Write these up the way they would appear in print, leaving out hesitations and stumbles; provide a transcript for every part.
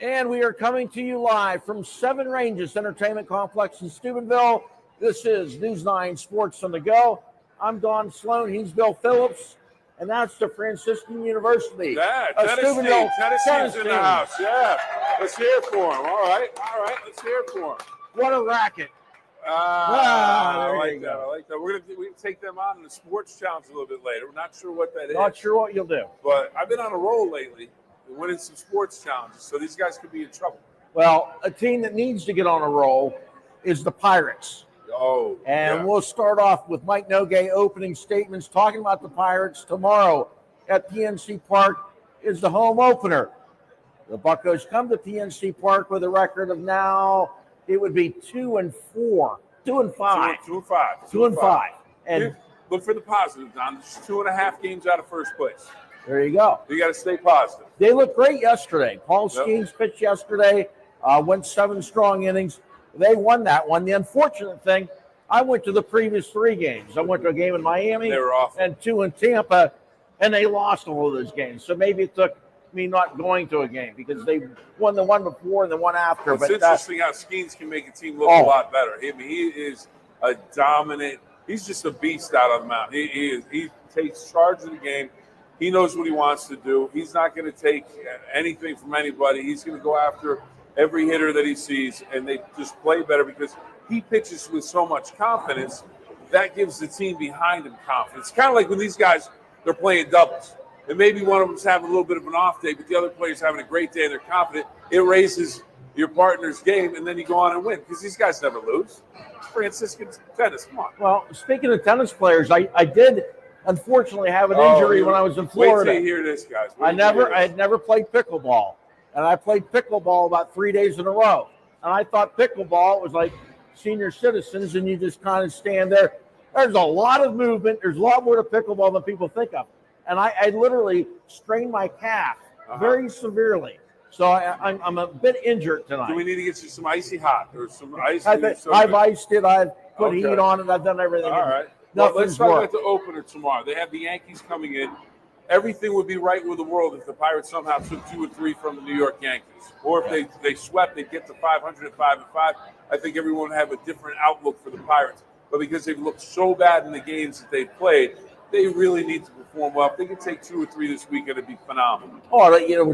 And we are coming to you live from Seven Ranges Entertainment Complex in Steubenville. This is News 9 Sports on the Go. I'm Don Sloan. He's Bill Phillips. And that's the Franciscan University. Yeah, Steubenville, Tennessee's in the house. Yeah, let's hear it for him. All right, let's hear it for him. What a racket. I like that. We're gonna take them on in the sports challenge a little bit later. We're not sure what that is. Not sure what you'll do. But I've been on a roll lately, winning some sports challenges, so these guys could be in trouble. Well, a team that needs to get on a roll is the Pirates. We'll start off with Mike Nogue opening statements talking about the Pirates. Tomorrow at PNC Park is the home opener. The Buccos come to PNC Park with a record of now, it would be 2-4, 2-5. 2-5. And look for the positive, Don. It's 2.5 games out of first place. There you go. You got to stay positive. They looked great yesterday. Paul Skeens pitched yesterday, went 7 strong innings. They won that one. The unfortunate thing, I went to the previous 3 games. I went to a game in Miami and 2 in Tampa, and they lost all of those games. So maybe it took me not going to a game because they won the one before and the one after. It's interesting how Skeens can make a team look a lot better. I mean, he is a dominant. He's just a beast out on the mound. He takes charge of the game. He knows what he wants to do. He's not going to take anything from anybody. He's going to go after every hitter that he sees, and they just play better because he pitches with so much confidence. That gives the team behind him confidence. Kind of like when these guys, they're playing doubles. And maybe one of them's having a little bit of an off day, but the other player's having a great day and they're confident. It raises your partner's game, and then you go on and win because these guys never lose. Franciscan tennis, come on. Well, speaking of tennis players, I did unfortunately have an injury when I was in Florida. Wait till you hear this, guys. I had never played pickleball, and I played pickleball about 3 days in a row. And I thought pickleball was like senior citizens, and you just kind of stand there. There's a lot of movement. There's a lot more to pickleball than people think of. And I literally strained my calf very severely. So I'm a bit injured tonight. Do we need to get you some icy hot or some ice? I've iced it. I've put heat on it. I've done everything. All right. Well, let's talk about the opener tomorrow. They have the Yankees coming in. Everything would be right with the world if the Pirates somehow took 2 or 3 from the New York Yankees. Or if they swept, they'd get to 500 at 5-5. I think everyone would have a different outlook for the Pirates. But because they've looked so bad in the games that they've played, they really need to perform well. If they could take 2 or 3 this weekend, it'd be phenomenal.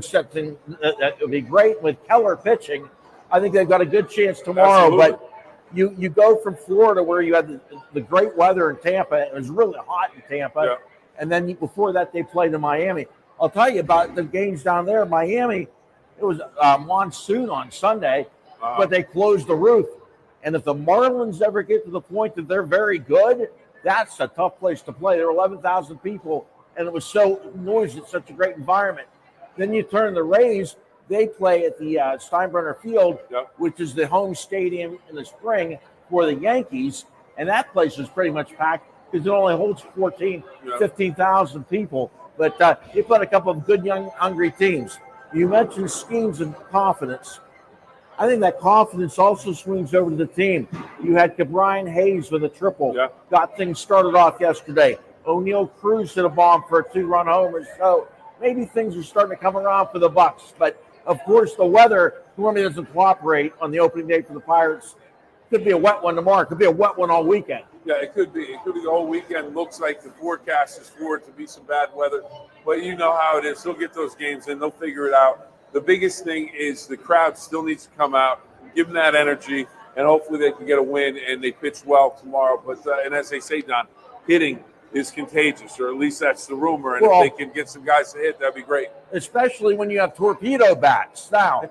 Something that would be great with Keller pitching. I think they've got a good chance tomorrow. Absolutely. But you go from Florida where you had the great weather in Tampa. It was really hot in Tampa. And then before that, they played in Miami. I'll tell you about the games down there in Miami. It was monsoon on Sunday, but they closed the roof. And if the Marlins ever get to the point that they're very good, that's a tough place to play. There were 11,000 people, and it was so noisy. It's such a great environment. Then you turn the Rays. They play at the Steinbrenner Field, which is the home stadium in the spring for the Yankees. And that place is pretty much packed because it only holds 15,000 people. But they put a couple of good, young, hungry teams. You mentioned schemes and confidence. I think that confidence also swings over to the team. You had Cabrian Hayes with a triple. Got things started off yesterday. O'Neal Cruz hit a bomb for a 2-run homer. So maybe things are starting to come around for the Bucs. But, of course, the weather normally doesn't cooperate on the opening day for the Pirates. Could be a wet one tomorrow. Could be a wet one all weekend. Yeah, it could be. It could be the whole weekend. Looks like the forecast is for it to be some bad weather. But you know how it is. They'll get those games in. They'll figure it out. The biggest thing is the crowd still needs to come out, give them that energy, and hopefully they can get a win and they pitch well tomorrow. But and as they say, Don, hitting is contagious, or at least that's the rumor. And if they can get some guys to hit, that'd be great. Especially when you have torpedo bats. Now,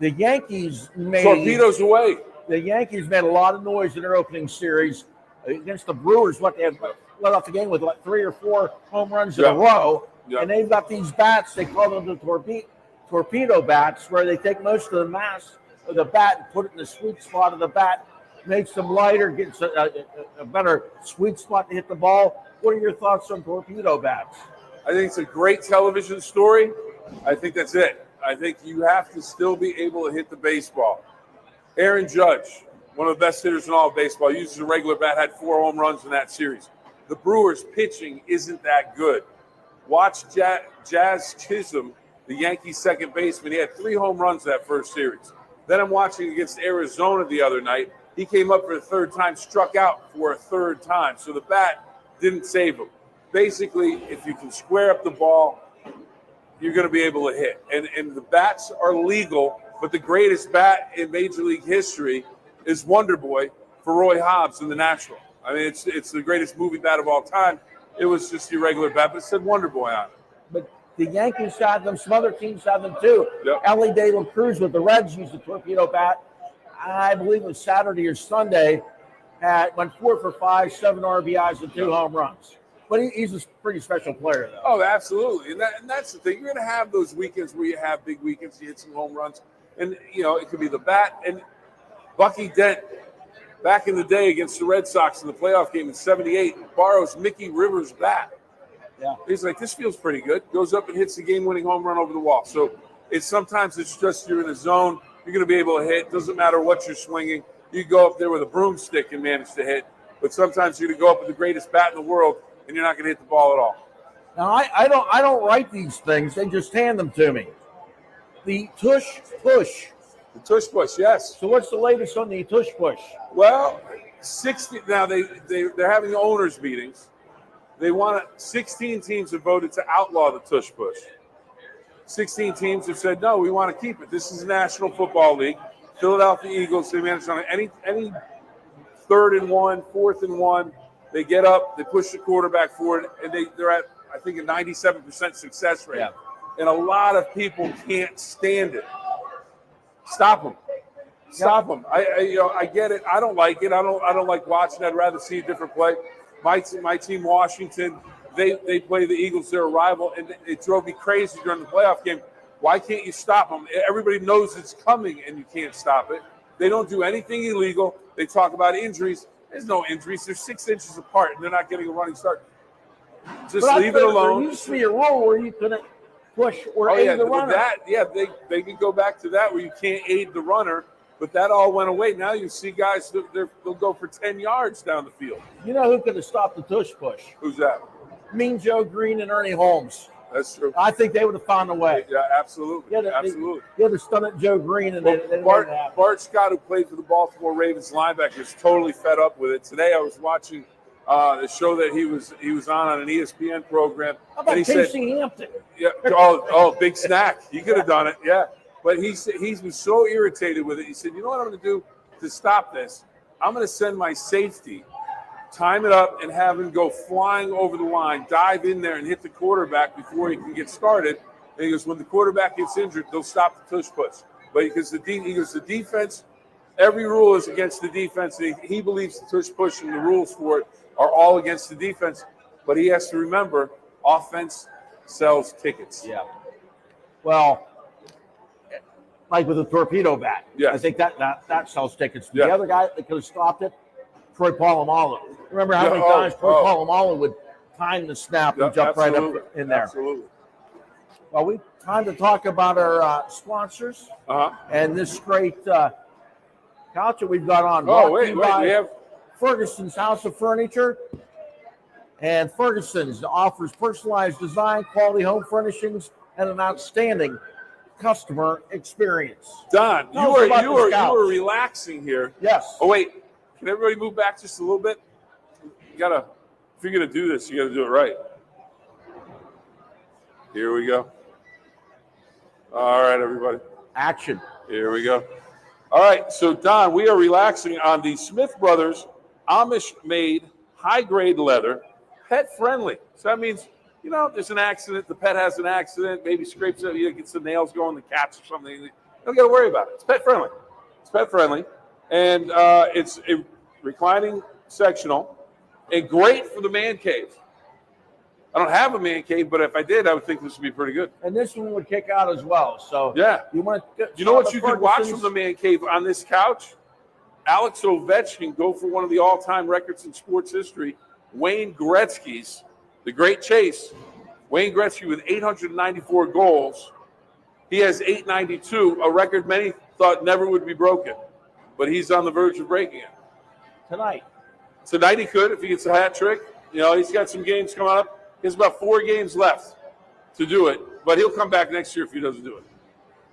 the Yankees made torpedoes away. The Yankees made a lot of noise in their opening series against the Brewers. They had let off the game with like 3 or 4 home runs in a row, and they've got these bats. They call them the torpedo bats, where they take most of the mass of the bat and put it in the sweet spot of the bat, makes them lighter, gets a better sweet spot to hit the ball. What are your thoughts on torpedo bats? I think it's a great television story. I think that's it. I think you have to still be able to hit the baseball. Aaron Judge, one of the best hitters in all of baseball, uses a regular bat, had 4 home runs in that series. The Brewers' pitching isn't that good. Watch Jazz Chisholm the Yankees second baseman. He had 3 home runs that first series. Then I'm watching against Arizona the other night. He came up for the third time, struck out for a third time. So the bat didn't save him. Basically, if you can square up the ball, you're going to be able to hit. And the bats are legal, but the greatest bat in Major League history is Wonder Boy for Roy Hobbs in the National. I mean, it's the greatest movie bat of all time. It was just your regular bat, but it said Wonder Boy on it. But the Yankees had them. Some other teams had them too. Yep. Ellie De La Cruz with the Reds used the torpedo bat. I believe it was Saturday or Sunday. Went 4 for 5, 7 RBIs and 2 home runs. But he's a pretty special player, though. Oh, absolutely. And that's the thing. You're going to have those weekends where you have big weekends, you hit some home runs. And, it could be the bat. And Bucky Dent, back in the day against the Red Sox in the playoff game in '78, borrows Mickey Rivers' bat. Yeah. He's like, this feels pretty good. Goes up and hits the game-winning home run over the wall. So sometimes it's just you're in a zone. You're going to be able to hit. Doesn't matter what you're swinging. You go up there with a broomstick and manage to hit. But sometimes you're going to go up with the greatest bat in the world, and you're not going to hit the ball at all. Now, I don't write these things. They just hand them to me. The tush push. The tush push, yes. So what's the latest on the tush push? Well, 60 now they're having owners meetings. They want 16 teams have voted to outlaw the tush push. 16 teams have said no, we want to keep it. This is the National Football League. Philadelphia Eagles, they manage on any 3rd and 1, 4th and 1. They get up, they push the quarterback forward, and they're at, I think, a 97% success rate. Yeah. And a lot of people can't stand it. Stop them. Stop them. I get it. I don't like it. I don't like watching. I'd rather see a different play. My team, Washington, they play the Eagles, their rival, and it drove me crazy during the playoff game. Why can't you stop them? Everybody knows it's coming, and you can't stop it. They don't do anything illegal. They talk about injuries. There's no injuries. They're 6 inches apart, and they're not getting a running start. Just leave it alone. There used to be a rule where you couldn't push or aid the runner. They can go back to that where you can't aid the runner, but that all went away. Now you see guys, they'll go for 10 yards down the field. You know who could have stopped the tush push? Who's that? Mean Joe Green and Ernie Holmes. That's true. I think they would have found a way. Yeah, absolutely. Absolutely. They would have stunned at Joe Green. And Bart Scott, who played for the Baltimore Ravens linebacker, is totally fed up with it. Today I was watching the show that he was on an ESPN program. How about Casey Hampton? Yeah. Oh, big snack. He could have done it. Yeah. But he was so irritated with it. He said, you know what I'm going to do to stop this? I'm going to send my safety, time it up, and have him go flying over the line, dive in there and hit the quarterback before he can get started. And he goes, when the quarterback gets injured, they'll stop the tush push. But because the defense, every rule is against the defense. And he believes the tush push and the rules for it are all against the defense. But he has to remember, offense sells tickets. Yeah. Well, like with the torpedo bat. Yes. I think that sells tickets. Yeah. The other guy that could have stopped it, Troy Polamalu. Remember how many times Troy Polamalu would time the snap and jump right up in there? Absolutely. Well, time to talk about our sponsors and this great couch that we've got on. We have Ferguson's House of Furniture. And Ferguson's offers personalized design, quality home furnishings, and an outstanding customer experience. Don, you were relaxing here. Yes. Oh, wait. Can everybody move back just a little bit? If you're going to do this, you got to do it right. Here we go. All right, everybody. Action. Here we go. All right, so Don, we are relaxing on the Smith Brothers Amish-made high-grade leather, pet-friendly. So that means, there's an accident, the pet has an accident, maybe scrapes it, gets the nails going, the cats or something. You don't got to worry about it. It's pet-friendly. And it's a reclining sectional and great for the man cave. I don't have a man cave, but if I did, I would think this would be pretty good. And this one would kick out as well. So yeah, you want to? You know what you could watch from the man cave on this couch? Alex Ovechkin go for one of the all-time records in sports history. Wayne Gretzky's The Great Chase. Wayne Gretzky with 894 goals. He has 892, a record many thought never would be broken. But he's on the verge of breaking it. Tonight he could if he gets a hat trick. He's got some games coming up. He has about 4 games left to do it. But he'll come back next year if he doesn't do it.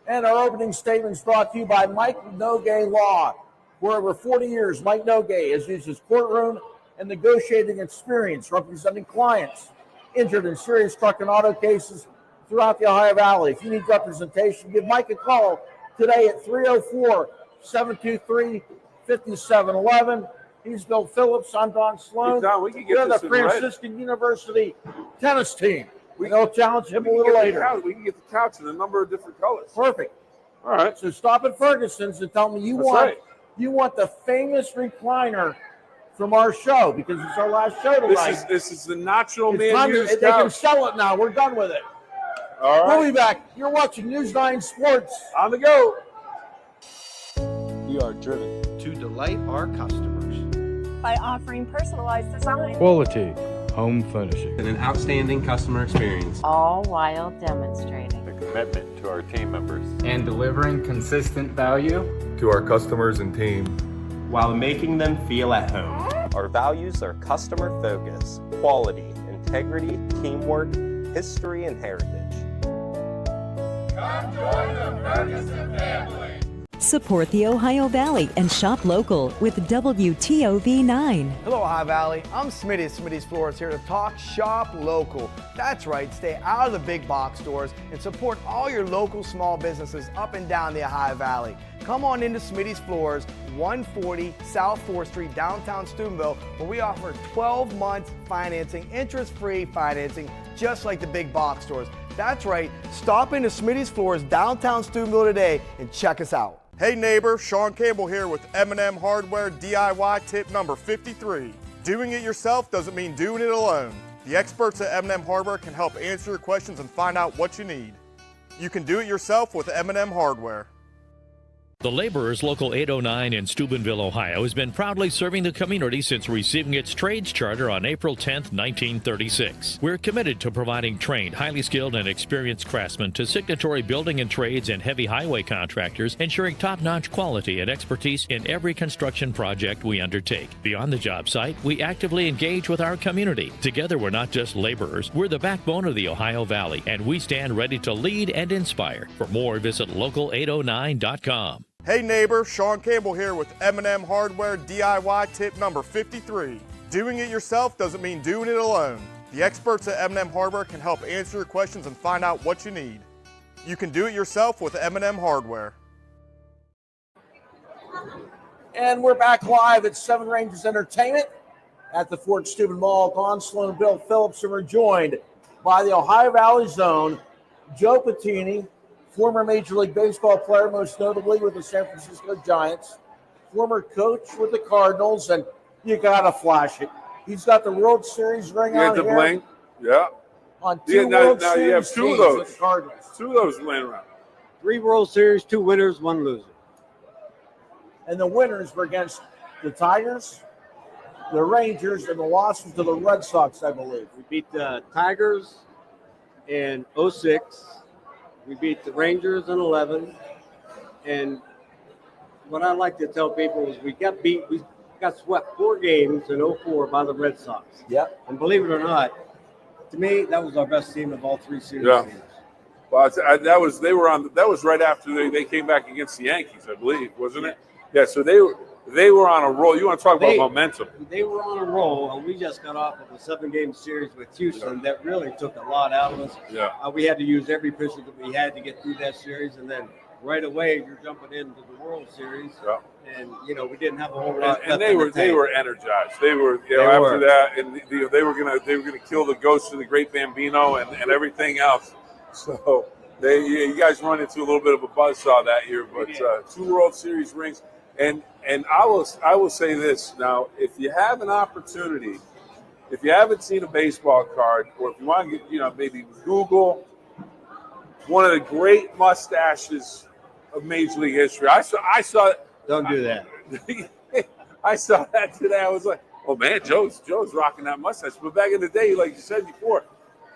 And our opening statement is brought to you by Mike Nogay Law. For over 40 years, Mike Nogay has used his courtroom and negotiating experience representing clients injured in serious truck and auto cases throughout the Ohio Valley. If you need representation, give Mike a call today at 304-723-5711. He's Bill Phillips. I'm Don Sloan. Hey, Don, we can get They're this the in red. Franciscan University tennis team. They'll challenge him a little later. We can get the couch in a number of different colors. Perfect. All right. So stop at Ferguson's and tell me you want the famous recliner from our show because it's our last show tonight. This is the Natural It's Man time News they can sell it now. We're done with it. All right. We'll be back. You're watching News9 Sports. On the go. We are driven to delight our customers by offering personalized design, quality home furnishing, and an outstanding customer experience, all while demonstrating the commitment to our team members and delivering consistent value to our customers and team while making them feel at home. Our values are customer focus, quality, integrity, teamwork, history, and heritage. Come join the Ferguson family. Support the Ohio Valley and shop local with WTOV 9. Hello, Ohio Valley. I'm Smitty at Smitty's Floors here to talk shop local. That's right, stay out of the big box stores and support all your local small businesses up and down the Ohio Valley. Come on into Smitty's Floors, 140 South 4th Street, downtown Steubenville, where we offer 12 months financing, interest-free financing, just like the big box stores. That's right, stop into Smitty's Floors, downtown Steubenville today and check us out. Hey neighbor, Sean Campbell here with M&M Hardware DIY tip number 53. Doing it yourself doesn't mean doing it alone. The experts at M&M Hardware can help answer your questions and find out what you need. You can do it yourself with M&M Hardware. The Laborers Local 809 in Steubenville, Ohio has been proudly serving the community since receiving its trades charter on April 10, 1936. We're committed to providing trained, highly skilled, and experienced craftsmen to signatory building and trades and heavy highway contractors, ensuring top-notch quality and expertise in every construction project we undertake. Beyond the job site, we actively engage with our community. Together, we're not just laborers, we're the backbone of the Ohio Valley, and we stand ready to lead and inspire. For more, visit local809.com. Hey neighbor, Sean Campbell here with M&M Hardware DIY tip number 53. Doing it yourself doesn't mean doing it alone. The experts at M&M Hardware can help answer your questions and find out what you need. You can do it yourself with M&M Hardware. And we're back live at Seven Ranges Entertainment at the Fort Steuben Mall. Don Sloan and Bill Phillips, and we're joined by the Ohio Valley Zone, Joe Patini, former Major League Baseball player, most notably with the San Francisco Giants, former coach with the Cardinals, and you got to flash it. He's got the World Series ring on the here. bling. Yeah. On two World now Series you have two of teams those. with the Cardinals. Two of those laying around. 3 World Series, 2 winners, 1 loser. And the winners were against the Tigers, the Rangers, and the losses to the Red Sox, I believe. We beat the Tigers in 06. We beat the Rangers in 11, and what I like to tell people is we got swept 4 games in 04 by the Red Sox. Yep. And believe it or not, to me, that was our best team of all 3 series. Yeah. Well, that was right after they came back against the Yankees, I believe, wasn't it? Yeah. So they were on a roll. You want to talk about momentum? They were on a roll, and we just got off of a 7-game series with Houston that really took a lot out of us. Yeah. We had to use every pitcher that we had to get through that series, and then right away you're jumping into the World Series. Yeah. And we didn't have a whole lot. And they were energized. They were after that, and they were gonna kill the ghost of the great Bambino and everything else. So you guys run into a little bit of a buzzsaw that year, but 2 World Series rings. And I will say this now: if you have an opportunity, if you haven't seen a baseball card, or if you want to get, maybe Google one of the great mustaches of Major League history. I saw. Don't do that. I saw that today. I was like, oh man, Joe's rocking that mustache. But back in the day, like you said before,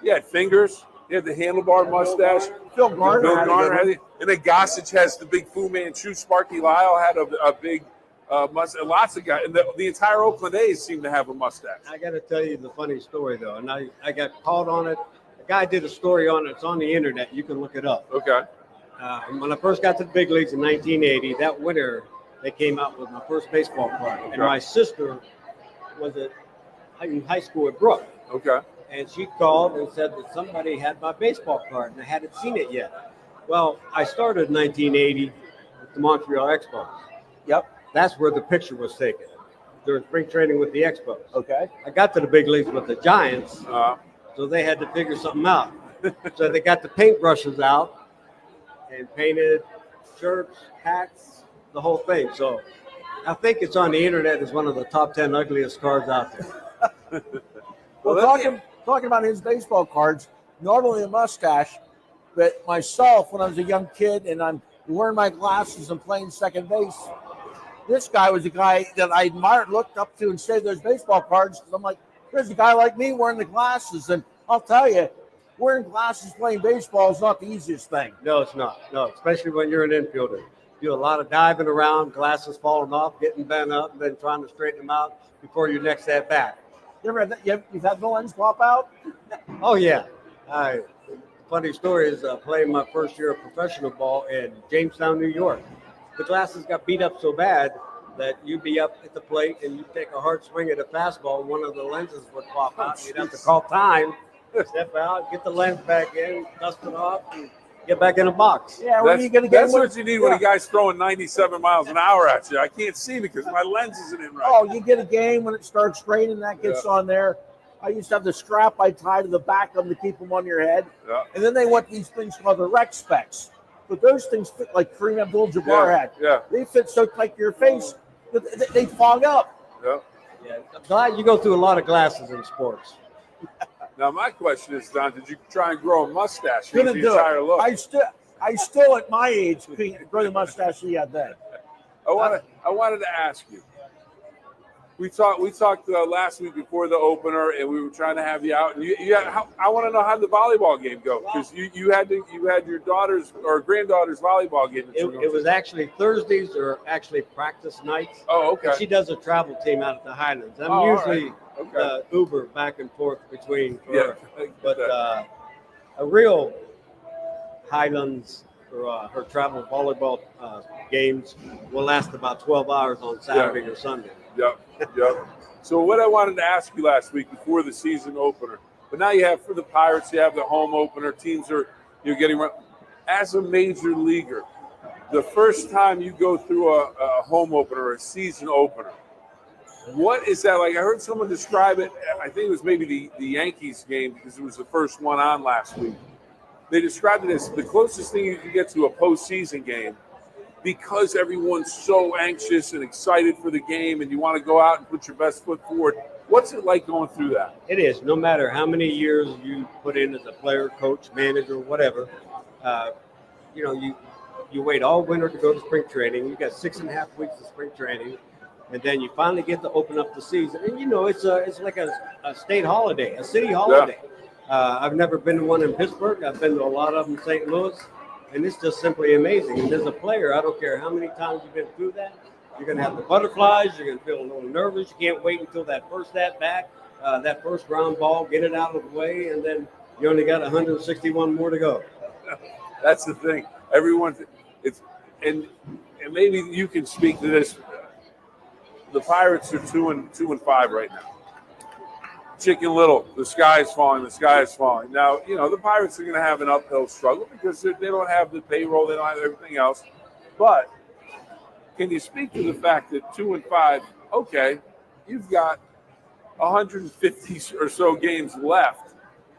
he had fingers. He had the handlebar mustache. Phil Garner had it. And then Gossage has the big Fu Manchu. Sparky Lyle had a big mustache. Lots of guys. And the entire Oakland A's seem to have a mustache. I got to tell you the funny story, though. And I got caught on it A guy did a story on it. It's on the internet. You can look it up. Okay. When I first got to the big leagues in 1980, that winter they came out with my first baseball card, and my sister was in high school at Brook. Okay. And she called and said that somebody had my baseball card, and I hadn't seen it yet. Well, I started in 1980 with the Montreal Expos. Yep. That's where the picture was taken during spring training with the Expos. Okay. I got to the big leagues with the Giants, so they had to figure something out. So they got the paintbrushes out and painted shirts, hats, the whole thing. So I think it's on the internet as one of the top 10 ugliest cards out there. Well, talking about his baseball cards, not only a mustache, but myself when I was a young kid and I'm wearing my glasses and playing second base, this guy was a guy that I admired, looked up to, and saved those baseball cards. I'm like, there's a guy like me wearing the glasses. And I'll tell you, wearing glasses playing baseball is not the easiest thing. No, it's not. No, especially when you're an infielder. You do a lot of diving around, glasses falling off, getting bent up, and then trying to straighten them out before your next at bat. You've had the lens pop out? Oh, yeah. Funny story is playing my first year of professional ball in Jamestown, New York. The glasses got beat up so bad that you'd be up at the plate and you'd take a hard swing at a fastball, and one of the lenses would pop out. You'd have to call time, step out, get the lens back in, dust it off, and get back in a box. Yeah, when are you going to get That's what you need when a guy's throwing 97 miles an hour at you. I can't see because my lens isn't in right. Oh, you get a game when it starts raining, that gets on there. I used to have the strap I tie to the back of them to keep them on your head. Yeah. And then they want these things called the rec specs. But those things fit like Kareem Abdul-Jabbar had. Yeah. They fit so tight to your face that they fog up. Yeah. Yeah. I'm glad you go through a lot of glasses in sports. Now, my question is, Don, did you try and grow a mustache? Couldn't the do entire it. look? I still at my age couldn't grow the mustache he had then. I wanted to ask you. We talked last week before the opener, and we were trying to have you out. And I want to know how the volleyball game go, because you had your daughter's or granddaughter's volleyball game. It was actually Thursdays or actually practice nights. Oh, okay. And she does a travel team out at the Highlands. I'm usually Uber back and forth between her. But a real Highlands or her travel volleyball games will last about 12 hours on Saturday or Sunday. Yep. So what I wanted to ask you last week before the season opener, but now you have for the Pirates, you have the home opener. Teams you're getting as a major leaguer. The first time you go through a home opener, a season opener, what is that like? I heard someone describe it. I think it was maybe the Yankees game because it was the first one on last week. They described it as the closest thing you can get to a postseason game, because everyone's so anxious and excited for the game and you want to go out and put your best foot forward. What's it like going through that? It is. No matter how many years you put in as a player, coach, manager, whatever, you wait all winter to go to spring training. You got 6.5 weeks of spring training, and then you finally get to open up the season. And, it's like a state holiday, a city holiday. Yeah. I've never been to one in Pittsburgh. I've been to a lot of them in St. Louis. And it's just simply amazing. And as a player, I don't care how many times you've been through that. You're going to have the butterflies. You're going to feel a little nervous. You can't wait until that first at-bat, that first ground ball, get it out of the way, and then you only got 161 more to go. That's the thing. And maybe you can speak to this. The Pirates are 2-5 right now. Chicken Little, the sky is falling. Now, the Pirates are going to have an uphill struggle because they don't have the payroll, they don't have everything else. But can you speak to the fact that 2-5, okay, you've got 150 or so games left.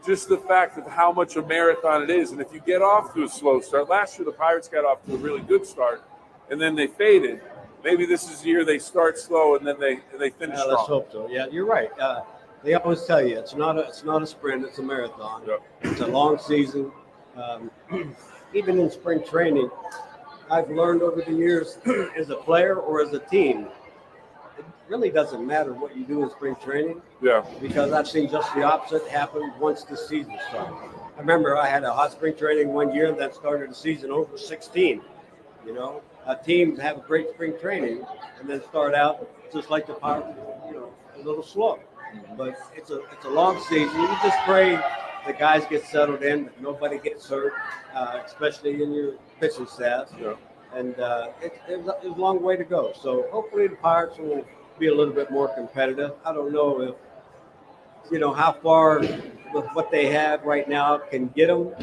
Just the fact of how much a marathon it is. And if you get off to a slow start, last year the Pirates got off to a really good start, and then they faded. Maybe this is the year they start slow and then they finish strong. Let's hope so. Yeah, you're right. They always tell you it's not a sprint, it's a marathon. Yep. It's a long season. Even in spring training, I've learned over the years as a player or as a team, it really doesn't matter what you do in spring training. Yeah. Because I've seen just the opposite happen once the season started. I remember I had a hot spring training one year that started the season over 16. Teams have a great spring training and then start out just like the Pirates, a little slow. But it's a long season. You just pray the guys get settled in, but nobody gets hurt, especially in your pitching staff. Yeah. And it's a long way to go. So hopefully the Pirates will be a little bit more competitive. I don't know if, how far with what they have right now can get them.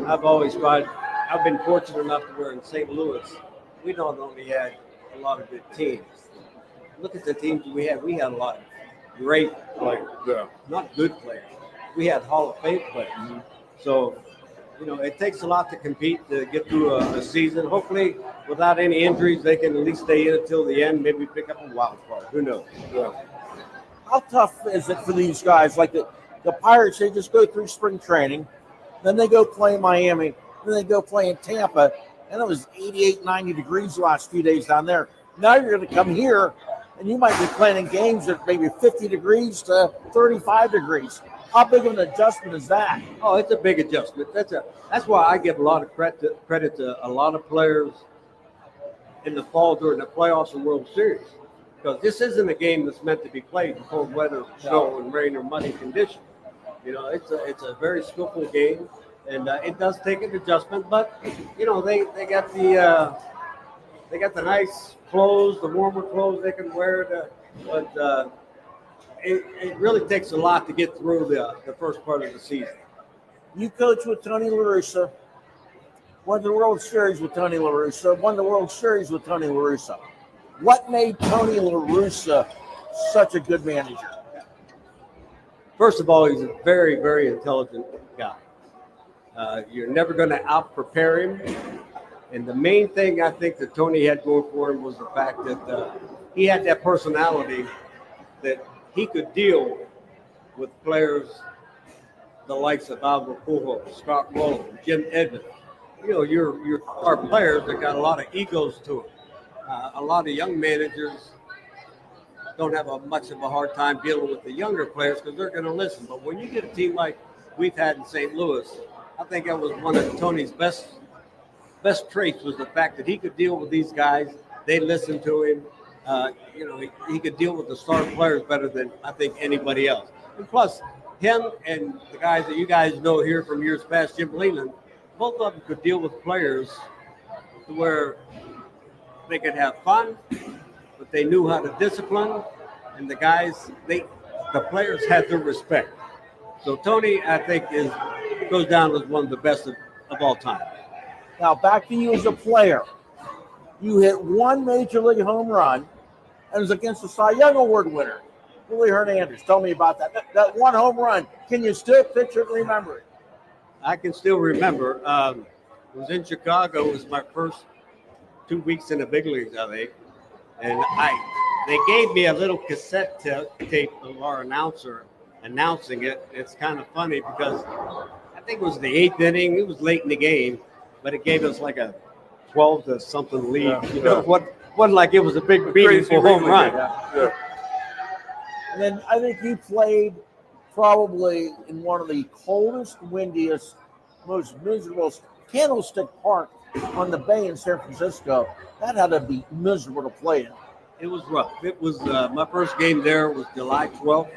I've been fortunate enough to where in St. Louis, we not only had a lot of good teams. Look at the teams we had. We had a lot of great players, not good players. We had Hall of Fame players. Mm-hmm. So, it takes a lot to compete to get through a season. Hopefully, without any injuries, they can at least stay in until the end, maybe pick up a wild card. Who knows? Yeah. How tough is it for these guys? Like the Pirates, they just go through spring training, then they go play Miami, then they go play in Tampa, and it was 88, 90 degrees the last few days down there. Now you're going to come here, and you might be playing in games at maybe 50 degrees to 35 degrees. How big of an adjustment is that? Oh, it's a big adjustment. That's why I give a lot of credit to a lot of players in the fall during the playoffs and World Series, because this isn't a game that's meant to be played in cold weather, snow and rain or muddy conditions. It's a very skillful game, and it does take an adjustment. But they got the nice clothes, the warmer clothes they can wear. But it really takes a lot to get through the first part of the season. You coach with Tony La Russa, won the World Series with Tony La Russa, won the World Series with Tony La Russa. What made Tony La Russa such a good manager? First of all, he's a very, very intelligent guy. You're never going to out-prepare him. And the main thing I think that Tony had going for him was the fact that he had that personality that he could deal with players the likes of Albert Pujols, Scott Rowland, Jim Edmonds. Your star players that got a lot of egos to them. A lot of young managers don't have much of a hard time dealing with the younger players because they're going to listen. But when you get a team like we've had in St. Louis, I think that was one of Tony's best traits was the fact that he could deal with these guys. They listened to him. He could deal with the star players better than I think anybody else. And plus, him and the guys that you guys know here from years past, Jim Leland, both of them could deal with players to where they could have fun, but they knew how to discipline, and the players had their respect. So Tony, I think, goes down as one of the best of all time. Now, back to you as a player. You hit one major league home run, and it was against the Cy Young Award winner, Willie Hernandez. Tell me about that. That one home run. Can you still picture it and remember it? I can still remember. It was in Chicago. It was my first 2 weeks in the big leagues, I think. And they gave me a little cassette tape of our announcer announcing it. It's kind of funny because I think it was the 8th inning. It was late in the game, but it gave us like a 12 to something lead. Yeah. Wasn't like it was a big meaningful home run. Yeah. And then I think you played probably in one of the coldest, windiest, most miserable Candlestick Park on the bay in San Francisco. That had to be miserable to play in. It was rough. It was my first game there was July 12th,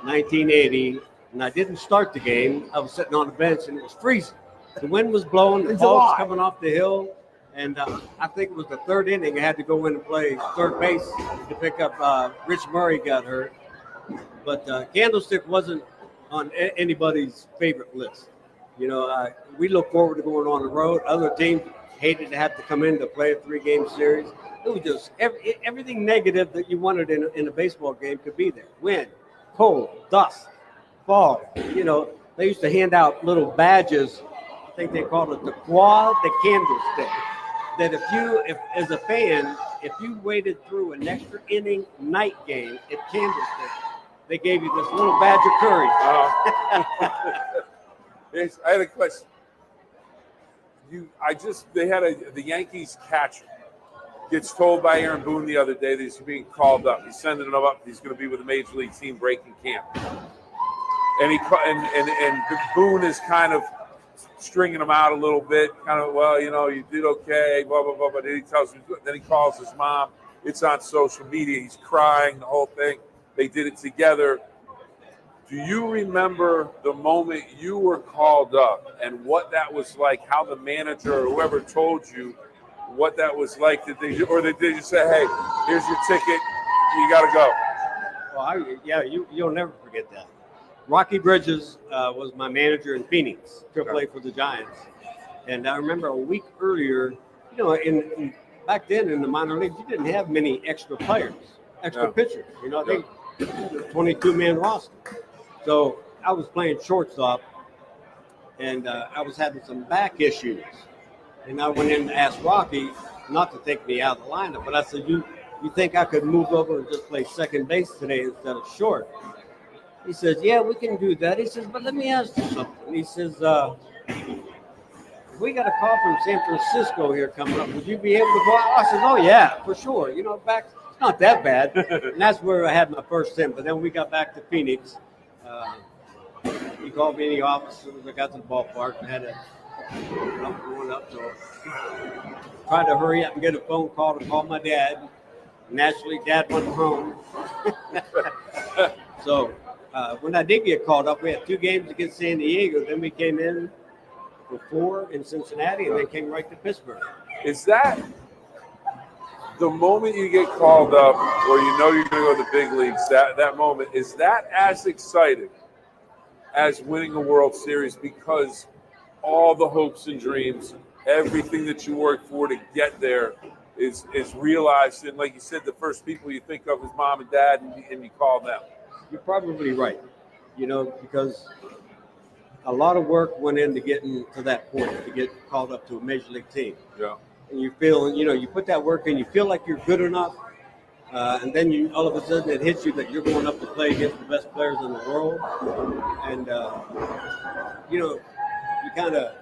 1980, and I didn't start the game. I was sitting on the bench, and it was freezing. The wind was blowing, the fog was coming off the hill, and I think it was the 3rd inning. I had to go in and play third base to pick up Rich Murray got hurt. But Candlestick wasn't on anybody's favorite list. We look forward to going on the road. Other teams hated to have to come in to play a 3-game series. It was just everything negative that you wanted in a baseball game could be there. Wind, cold, dust, fog. They used to hand out little badges. I think they called it the quad, the candlestick. That if as a fan, if you waited through an extra inning night game at Candlestick, they gave you this little badge of courage. I had a question. The Yankees catcher gets told by Aaron Boone the other day that he's being called up. He's sending him up. He's going to be with a major league team breaking camp. And Boone is kind of stringing him out a little bit. Kind of, you did okay, blah blah blah. But then he calls his mom. It's on social media. He's crying, the whole thing. They did it together. Do you remember the moment you were called up and what that was like, how the manager or whoever told you what that was like? Did they just say, hey, here's your ticket, you got to go? Well, you'll never forget that. Rocky Bridges was my manager in Phoenix, AAA for the Giants. And I remember a week earlier, back then in the minor leagues, you didn't have many extra players, pitchers. I think 22-man roster. So I was playing shortstop, and I was having some back issues. And I went in to ask Rocky not to take me out of the lineup, but I said, you think I could move over and just play second base today instead of short? He says, yeah, we can do that. He says, but let me ask you something. He says, we got a call from San Francisco here coming up. Would you be able to go out? I said, oh, yeah, for sure. Back, it's not that bad. And that's where I had my first stint. But then we got back to Phoenix. He called me in the office as soon as I got to the ballpark and had to going up. So tried to hurry up and get a phone call to call my dad. Naturally, Dad went home. So when I did get called up, we had 2 games against San Diego. Then we came in for 4 in Cincinnati, and then came right to Pittsburgh. Is that the moment you get called up or you're going to go to the big leagues, that moment, is that as exciting as winning a World Series? Because all the hopes and dreams, everything that you work for to get there is realized. And like you said, the first people you think of is mom and dad, and you call them. You're probably right, because a lot of work went into getting to that point, to get called up to a major league team. Yeah. And you feel, you put that work in, you feel like you're good enough, and then all of a sudden it hits you that you're going up to play against the best players in the world. And, you kind of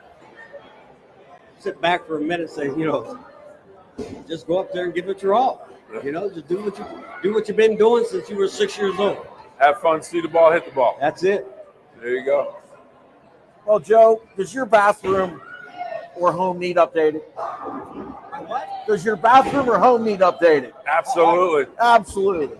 sit back for a minute and say, just go up there and give it your all. Just do what you've been doing since you were 6 years old. Have fun, see the ball, hit the ball. That's it. There you go. Well, Joe, does your bathroom or home need updated? What? Does your bathroom or home need updated? Absolutely. Absolutely.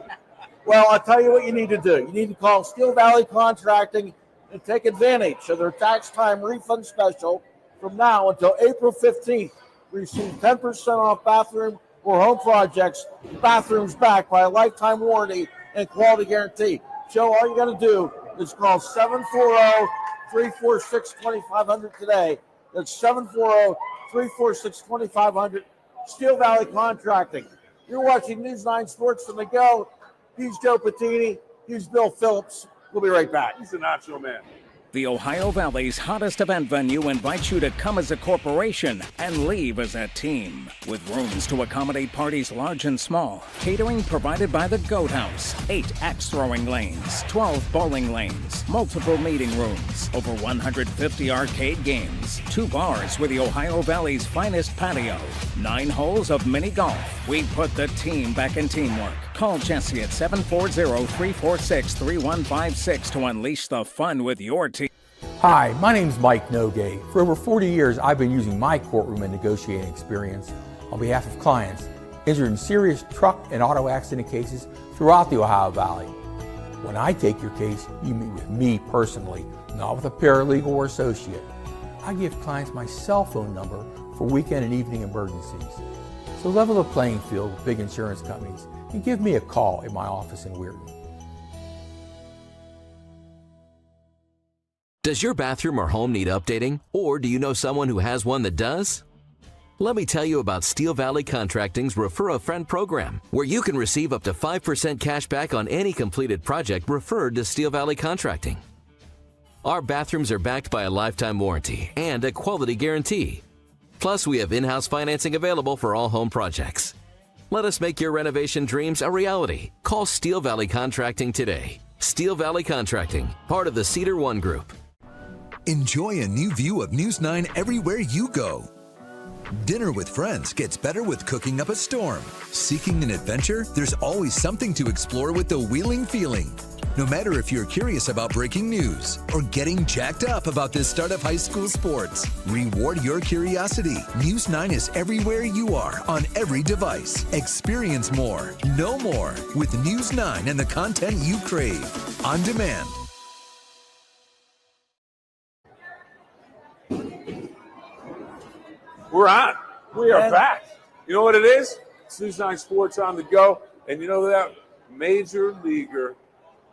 Well, I'll tell you what you need to do. You need to call Steel Valley Contracting and take advantage of their tax time refund special from now until April 15th. Receive 10% off bathroom or home projects. Bathrooms backed by a lifetime warranty and quality guarantee. Joe, all you got to do is call 740-346-2500 today. That's 740-346-2500. Steel Valley Contracting. You're watching News 9 Sports from the Go. He's Joe Patini. He's Bill Phillips. We'll be right back. He's a nacho man. The Ohio Valley's hottest event venue invites you to come as a corporation and leave as a team. With rooms to accommodate parties large and small, catering provided by the Goat House, 8 axe throwing lanes, 12 bowling lanes, multiple meeting rooms, over 150 arcade games, 2 bars with the Ohio Valley's finest patio, 9 holes of mini golf. We put the team back in teamwork. Call Jesse at 740-346-3156 to unleash the fun with your team. Hi, my name's Mike Nogay. For over 40 years, I've been using my courtroom and negotiating experience on behalf of clients injured in serious truck and auto accident cases throughout the Ohio Valley. When I take your case, you meet with me personally, not with a paralegal or associate. I give clients my cell phone number for weekend and evening emergencies. So level the playing field with big insurance companies and give me a call at my office in Weirton. Does your bathroom or home need updating? Or do you know someone who has one that does? Let me tell you about Steel Valley Contracting's Refer a Friend program, where you can receive up to 5% cash back on any completed project referred to Steel Valley Contracting. Our bathrooms are backed by a lifetime warranty and a quality guarantee. Plus, we have in-house financing available for all home projects. Let us make your renovation dreams a reality. Call Steel Valley Contracting today. Steel Valley Contracting, part of the Cedar One Group. Enjoy a new view of News 9 everywhere you go. Dinner with friends gets better with cooking up a storm. Seeking an adventure? There's always something to explore with the Wheeling Feeling. No matter if you're curious about breaking news or getting jacked up about the start of high school sports, reward your curiosity. News 9 is everywhere you are on every device. Experience more, know more with News 9 and the content you crave. On demand. We're on. We are And- back. You know what it is? It's News9 Sports on the go. And you know that major leaguer,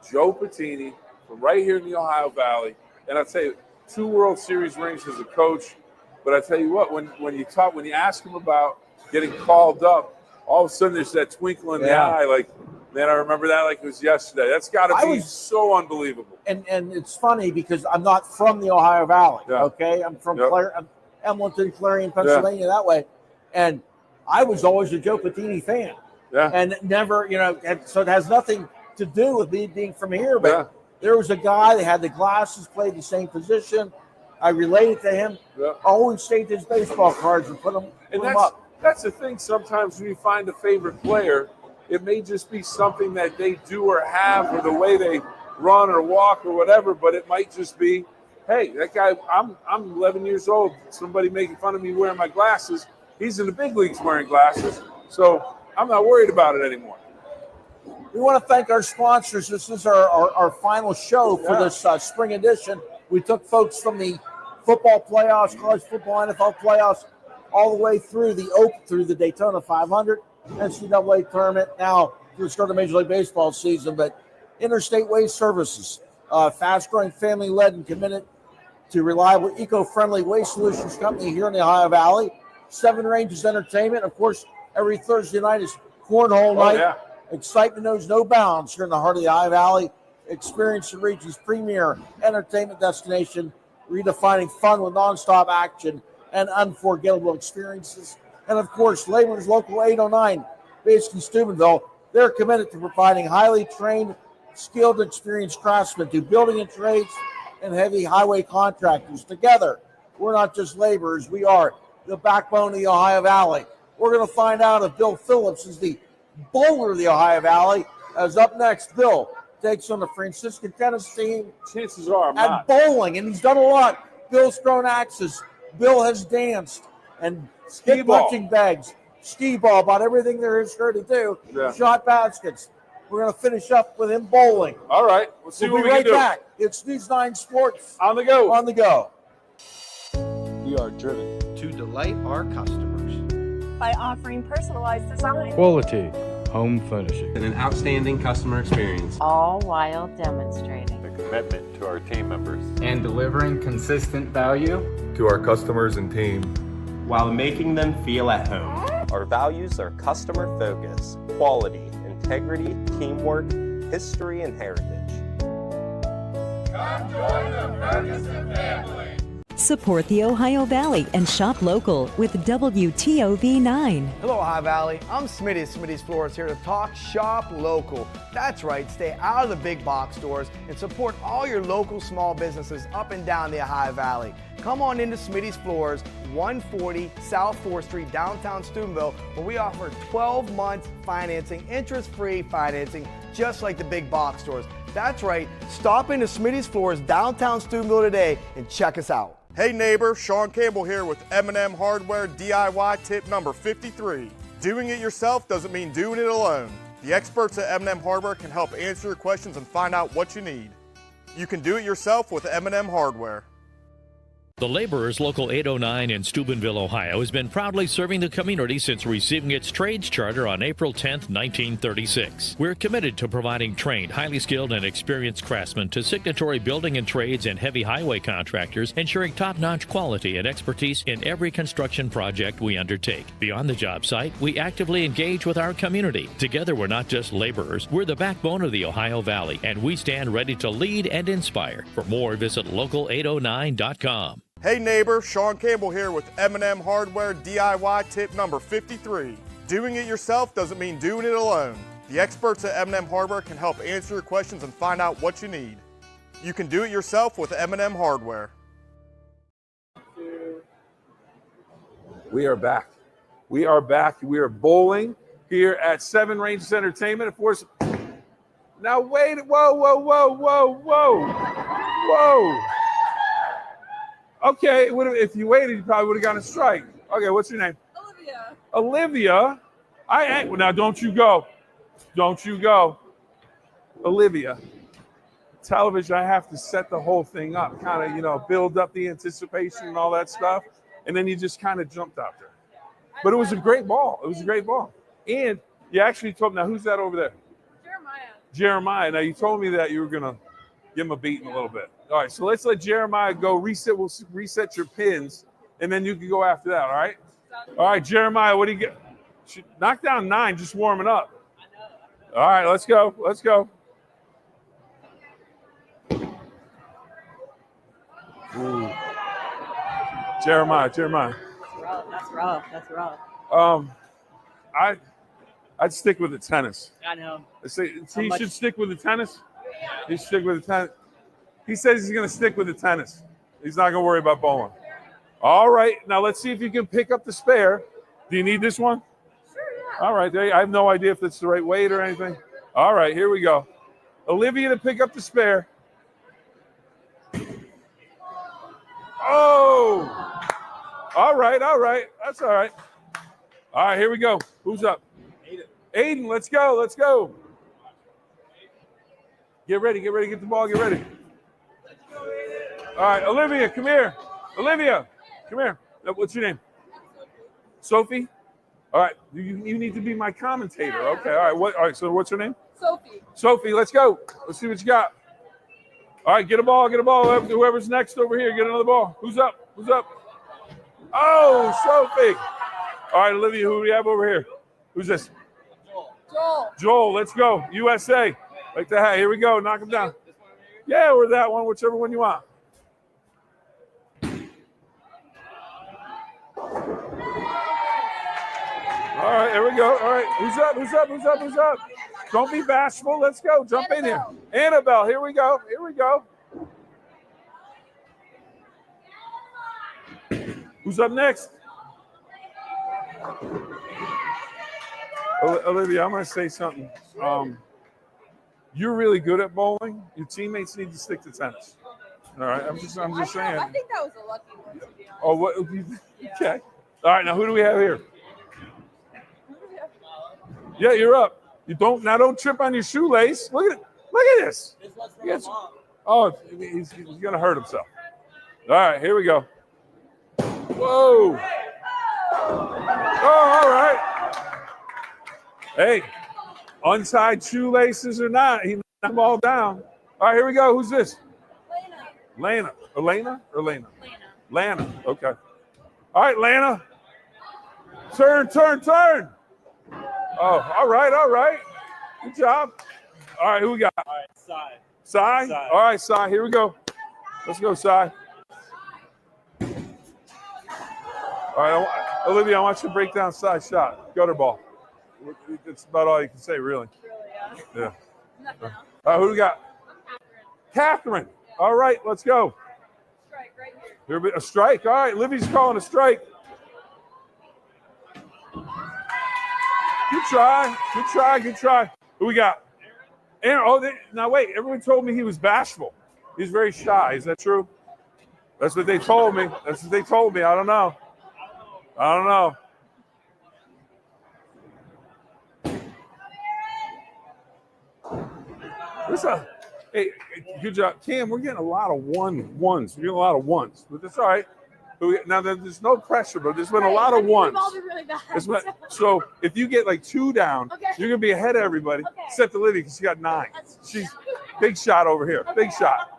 Joe Patini, from right here in the Ohio Valley. And I'll tell you, 2 World Series rings as a coach. But I tell you what, when you ask him about getting called up, all of a sudden there's that twinkle in the eye. Like, man, I remember that like it was yesterday. That's got to be so unbelievable. And it's funny because I'm not from the Ohio Valley. Yeah. Okay, I'm from Yep. Emlenton, Clarion, Pennsylvania, that way. And I was always a Joe Patini fan. Yeah. And never, so it has nothing to do with me being from here. But there was a guy that had the glasses, played the same position. I related to him. Yeah. Always saved his baseball cards and put them up. That's the thing. Sometimes when you find a favorite player, it may just be something that they do or have, or the way they run or walk or whatever. But it might just be, hey, that guy. I'm 11 years old. Somebody making fun of me wearing my glasses. He's in the big leagues wearing glasses, so I'm not worried about it anymore. We want to thank our sponsors. This is our final show for this spring edition. We took folks from the football playoffs, college football, NFL playoffs, all the way through the Daytona 500, NCAA tournament. Now we're starting Major League Baseball season, but Interstate Waste Services, fast-growing, family-led, and committed to reliable, eco-friendly waste solutions company here in the Ohio Valley. 7 Ranges Entertainment, of course, every Thursday night is cornhole night. Yeah. Excitement knows no bounds here in the heart of the Ohio Valley. Experience the region's premier entertainment destination, redefining fun with nonstop action and unforgettable experiences. And of course, Labor's Local 809, based in Steubenville, they're committed to providing highly trained, skilled, experienced craftsmen to building and trades and heavy highway contractors. Together, we're not just laborers, we are the backbone of the Ohio Valley. We're going to find out if Bill Phillips is the bowler of the Ohio Valley. As up next, Bill takes on the Franciscan tennis team. Chances are I'm at not. bowling, and he's done a lot. Bill's thrown axes. Bill has danced and hit punching bags, skee ball, about everything there is here to do. Yeah. Shot baskets. We're going to finish up with him bowling. All right. We'll see We'll what be we right can do. back. It's News9 Sports. On the go. On the go. We are driven to delight our customers by offering personalized design, Quality home furnishing, and an outstanding customer experience. All while demonstrating The commitment to our team members and delivering consistent value to our customers and team while making them feel at home. Our values are customer focus, quality, integrity, teamwork, history, and heritage. Come join the Ferguson family. Support the Ohio Valley and shop local with WTOV 9. Hello, Ohio Valley. I'm Smitty at Smitty's Floors here to talk shop local. That's right, stay out of the big box stores and support all your local small businesses up and down the Ohio Valley. Come on into Smitty's Floors, 140 South 4th Street, downtown Steubenville, where we offer 12 months financing, interest-free financing, just like the big box stores. That's right, stop into Smitty's Floors, downtown Steubenville today and check us out. Hey neighbor, Sean Campbell here with M&M Hardware DIY tip number 53. Doing it yourself doesn't mean doing it alone. The experts at M&M Hardware can help answer your questions and find out what you need. You can do it yourself with M&M Hardware. The Laborers Local 809 in Steubenville, Ohio, has been proudly serving the community since receiving its trades charter on April 10, 1936. We're committed to providing trained, highly skilled, and experienced craftsmen to signatory building and trades and heavy highway contractors, ensuring top-notch quality and expertise in every construction project we undertake. Beyond the job site, we actively engage with our community. Together, we're not just laborers, we're the backbone of the Ohio Valley, and we stand ready to lead and inspire. For more, visit local809.com. Hey neighbor, Sean Campbell here with M&M Hardware DIY tip number 53. Doing it yourself doesn't mean doing it alone. The experts at M&M Hardware can help answer your questions and find out what you need. You can do it yourself with M&M Hardware. We are back. We are back. We are bowling here at 7 Ranges Entertainment. Of course, now wait. Whoa. Okay, if you waited, you probably would have gotten a strike. Okay, what's your name? Olivia. Now don't you go. Don't you go. Olivia. Television, I have to set the whole thing up, kind of, build up the anticipation and all that stuff. and then you just kind of jumped out there. But it was a great ball. It was a great ball. And you actually told me, now who's that over there? Jeremiah. Now you told me that you were going to give him a beating a little bit. All right, so let's let Jeremiah go reset. We'll reset your pins, and then you can go after that, all right? All right, Jeremiah, what do you get? Knock down 9, just warming up. All right, let's go. Let's go. Ooh. Jeremiah. That's rough. That's rough. I'd stick with the tennis. I know. He should stick with the tennis. He should stick with the tennis. He says he's going to stick with the tennis. He's not going to worry about bowling. All right, now let's see if you can pick up the spare. Do you need this one? Sure, yeah. All right, I have no idea if it's the right weight or anything. All right, here we go. Olivia to pick up the spare. Oh! All right. That's all right. All right, here we go. Who's up? Aiden, let's go. Get ready, get the ball, get ready. All right, Olivia, come here. Olivia, come here. What's your name? Sophie? All right, you need to be my commentator. Okay, all right, so what's her name? Sophie, let's go. Let's see what you got. All right, get a ball. Whoever's next over here, get another ball. Who's up? Oh, Sophie. All right, Olivia, who do we have over here? Who's this? Joel, let's go. USA. Like the hat. Here we go. Knock him down. Yeah, or that one, whichever one you want. All right, here we go. All right, who's up? Don't be bashful. Let's go. Jump in here. Annabelle, here we go. Who's up next? Olivia, I'm going to say something. You're really good at bowling. Your teammates need to stick to tennis. All right, I'm just saying. I think that was a lucky one, to be honest. Oh, what? Okay. All right, now who do we have here? Yeah, you're up. Don't trip on your shoelace. Look at this. Oh, he's going to hurt himself. All right, here we go. Whoa. Oh, all right. Hey, untied shoelaces or not, he knocked them all down. All right, here we go. Who's this? Lana. Elena or Lana? Lana. Okay. All right, Lana. Turn. Oh, all right. Good job. All right, who we got? All right, Sai. All right, Sai. Here we go. Let's go, Sai. All right, Olivia, I want you to break down Sai's shot. Gutter ball. That's about all you can say, really. Yeah. All right, who do we got? Catherine. All right, let's go. Strike right here. A strike. All right, Livy's calling a strike. Good try. Who we got? Aaron. Now wait. Everyone told me he was bashful. He's very shy. Is that true? That's what they told me. I don't know. Hey, good job. Cam, we're getting a lot of ones. But that's all right. Now, there's no pressure, but there's been a lot of ones. Really bad. So if you get like 2 down, you're going to be ahead of everybody, except Olivia because she got 9. She's big shot over here. Big shot.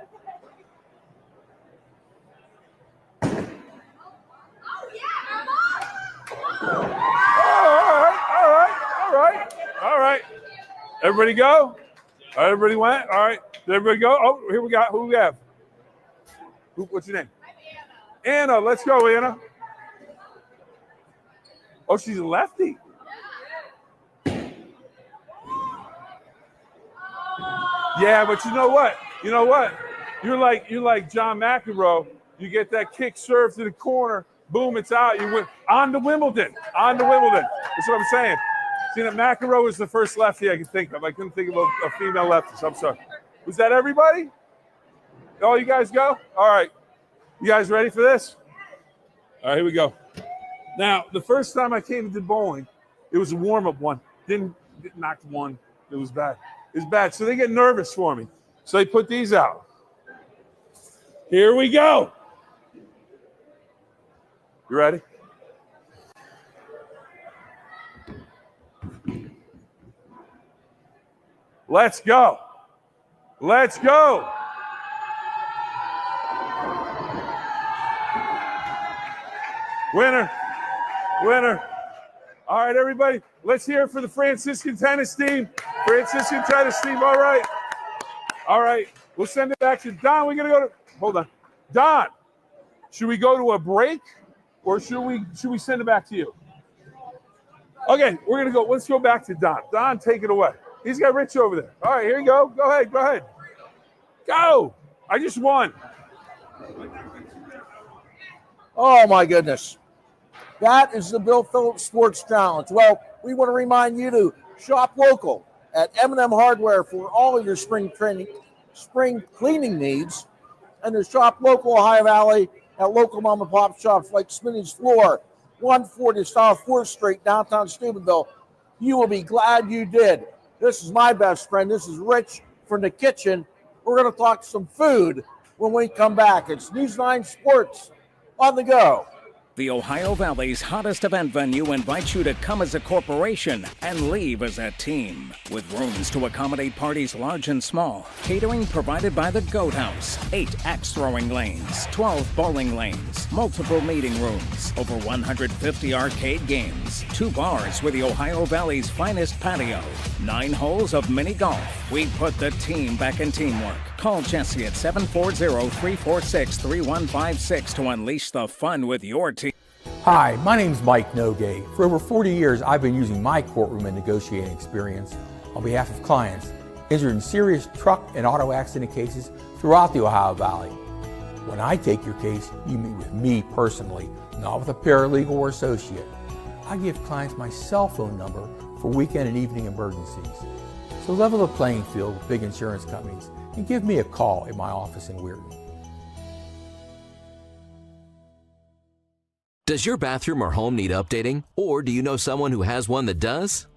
All right. Everybody go? All right, everybody went? All right. Did everybody go? Oh, here we got. Who we have? What's your name? Anna. Let's go, Anna. Oh, she's a lefty. Yeah, but you know what? You're like John McEnroe. You get that kick serve to the corner. Boom, it's out. You win. On to Wimbledon. That's what I'm saying. See, that McEnroe is the first lefty I could think of. I couldn't think of a female lefty, so I'm sorry. Was that everybody? Oh, you guys go? All right. You guys ready for this? All right, here we go. Now, the first time I came to bowling, it was a warm-up one. Didn't knock one. It was bad. So they get nervous for me. So they put these out. Here we go. You ready? Let's go. Let's go. Winner. Winner. All right, everybody. Let's hear it for the Franciscan tennis team. Franciscan tennis team. All right. All right. We'll send it back to Don. We're going to go to, hold on. Don, should we go to a break or should we send it back to you? Okay, we're going to go. Let's go back to Don. Don, take it away. He's got Rich over there. All right, here you go. Go ahead. Go ahead. Go. I just won. Oh, my goodness. That is the Bill Phillips Sports Challenge. Well, we want to remind you to shop local at M&M Hardware for all of your spring cleaning needs, and to shop local Ohio Valley at local mom and pop shops like Smitty's Floor, 140 South 4th Street, downtown Steubenville. You will be glad you did. This is my best friend. This is Rich from the kitchen. We're going to talk some food when we come back. It's News 9 Sports on the go. The Ohio Valley's hottest event venue invites you to come as a corporation and leave as a team. With rooms to accommodate parties large and small, catering provided by the Goat House, 8 axe throwing lanes, 12 bowling lanes, multiple meeting rooms, over 150 arcade games, 2 bars with the Ohio Valley's finest patio, 9 holes of mini golf. We put the team back in teamwork. Call Jesse at 740-346-3156 to unleash the fun with your team. Hi, my name's Mike Nogay. For over 40 years, I've been using my courtroom and negotiating experience on behalf of clients injured in serious truck and auto accident cases throughout the Ohio Valley. When I take your case, you meet with me personally, not with a paralegal or associate. I give clients my cell phone number for weekend and evening emergencies. So level the playing field with big insurance companies and give me a call at my office in Weirton. Does your bathroom or home need updating? Or do you know someone who has one that does?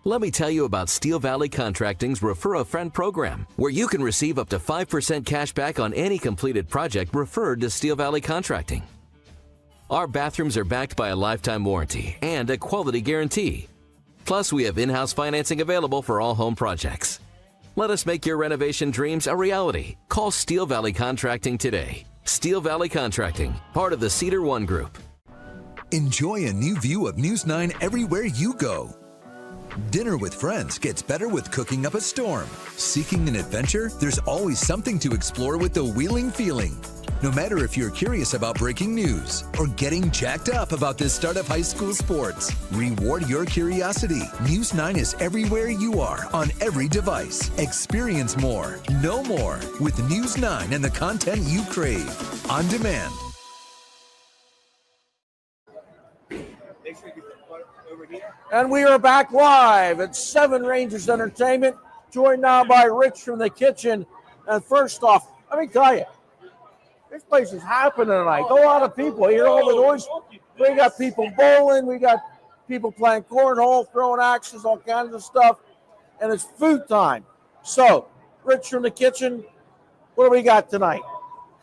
Let me tell you about Steel Valley Contracting's Refer a Friend program, where you can receive up to 5% cash back on any completed project referred to Steel Valley Contracting. Our bathrooms are backed by a lifetime warranty and a quality guarantee. Plus, we have in-house financing available for all home projects. Let us make your renovation dreams a reality. Call Steel Valley Contracting today. Steel Valley Contracting, part of the Cedar One Group. Enjoy a new view of News 9 everywhere you go. Dinner with friends gets better with cooking up a storm. Seeking an adventure? There's always something to explore with the Wheeling Feeling. No matter if you're curious about breaking news or getting jacked up about the start of high school sports, reward your curiosity. News 9 is everywhere you are on every device. Experience more, know more with News 9 and the content you crave. On demand. And we are back live at 7 Rangers Entertainment, joined now by Rich from the kitchen. And first off, let me tell you, this place is happening tonight. A lot of people. You hear all the noise? We got people bowling. We got people playing cornhole, throwing axes, all kinds of stuff. And it's food time. So, Rich from the kitchen, what do we got tonight?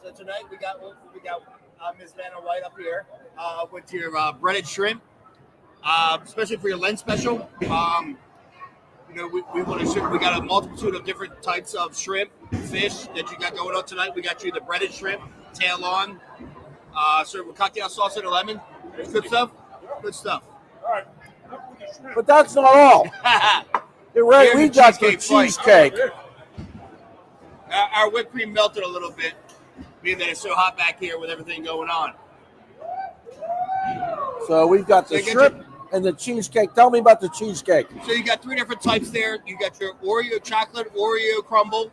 So tonight we got Ms. Vanna White up here with your breaded shrimp. Especially for your Lent special, we want to. We got a multitude of different types of shrimp, fish that you got going on tonight. We got you the breaded shrimp, tail on, served with cocktail sauce and a lemon. Good stuff. Good stuff. All right. But that's not all. You're right. We got the cheesecake. Our whipped cream melted a little bit, being that it's so hot back here with everything going on. So we've got the shrimp and the cheesecake. Tell me about the cheesecake. So you got 3 different types there. You got your Oreo chocolate, Oreo crumble.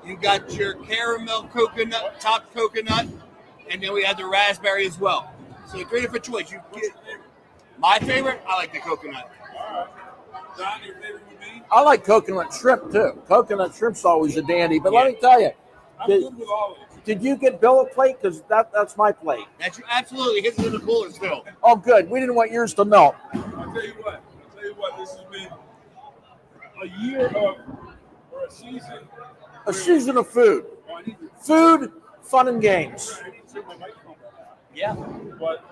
You got your caramel coconut, topped coconut, and then we have the raspberry as well. So 3 different choices. You get my favorite. I like the coconut. Don, your favorite would be? I like coconut shrimp too. Coconut shrimp's always a dandy. But let me tell you, I'm good with all of it. did you get Bill a plate? Because that's my plate. That's absolutely. His is in the cooler still. Oh, good. We didn't want yours to melt. I'll tell you what. This has been a year of, or a season. A season of food. Food, fun, and games. Yeah. But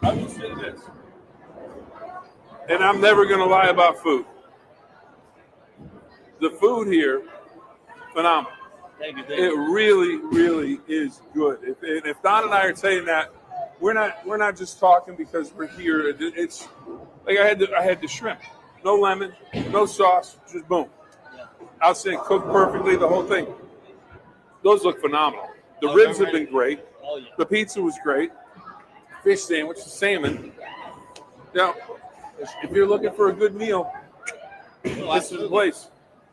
I will say this, and I'm never going to lie about food. The food here, phenomenal. Thank you. It really, really is good. If Don and I are saying that, we're not just talking because we're here. It's like I had the shrimp, no lemon, no sauce, just boom. Outstanding, cooked perfectly, the whole thing. Those look phenomenal. The ribs have been great. Oh, yeah. The pizza was great. Fish sandwich, the salmon. Now, if you're looking for a good meal, this is the place.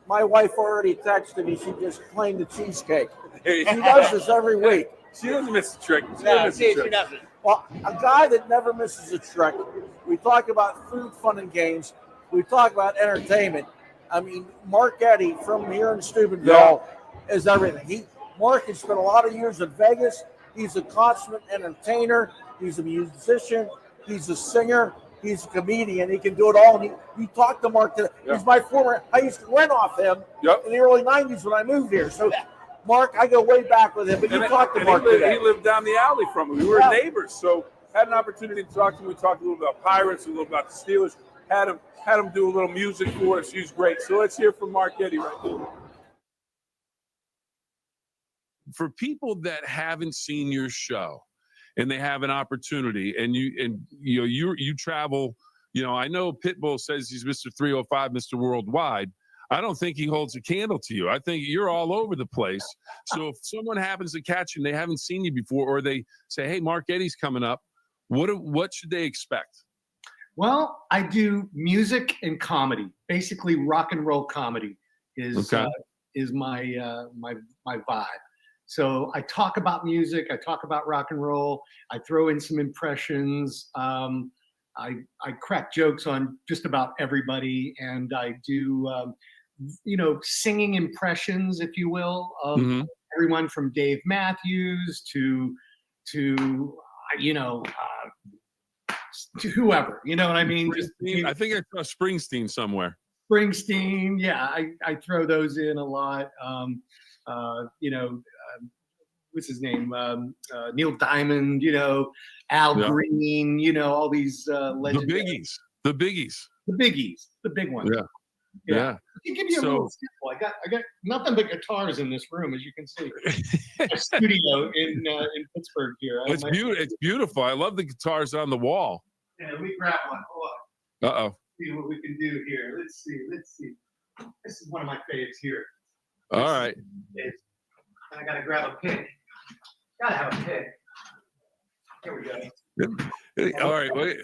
My wife already texted me. She just claimed the cheesecake. She does this every week. She doesn't miss a trick. She doesn't. Well, a guy that never misses a trick. We talk about food, fun, and games. We talk about entertainment. I mean, Mark Eddy from here in Steubenville is everything. Mark has spent a lot of years in Vegas. He's a consummate entertainer. He's a musician. He's a singer. He's a comedian. He can do it all. And you talk to Mark today. He's my former. I used to rent off him in the early '90s when I moved here. So, Mark, I go way back with him. But you talked to Mark today. He lived down the alley from me. We were neighbors, so had an opportunity to talk to him. We talked a little about Pirates, a little about the Steelers. Had him do a little music for us. He's great. So let's hear from Mark Eddy right now. For people that haven't seen your show and they have an opportunity and you travel, I know Pitbull says he's Mr. 305, Mr. Worldwide. I don't think he holds a candle to you. I think you're all over the place. So if someone happens to catch you and they haven't seen you before, or they say, hey, Mark Eddy's coming up, what should they expect? Well, I do music and comedy. Basically, rock and roll comedy is my vibe. So I talk about music. I talk about rock and roll. I throw in some impressions. I crack jokes on just about everybody, and I do singing impressions, if you will, of everyone from Dave Matthews to whoever, you know what I mean? I think I saw Springsteen somewhere. Springsteen, yeah, I throw those in a lot. What's his name? Neil Diamond, Al Green, all these legends. The biggies. The big ones. Yeah. I can give you a little sample. I got nothing but guitars in this room, as you can see. A studio in Pittsburgh here. It's beautiful. I love the guitars on the wall. Yeah, let me grab one. Hold on. Uh-oh. See what we can do here. Let's see. This is one of my faves here. All right. I gotta grab a pick. Gotta have a pick. Here we go. All right. Wait.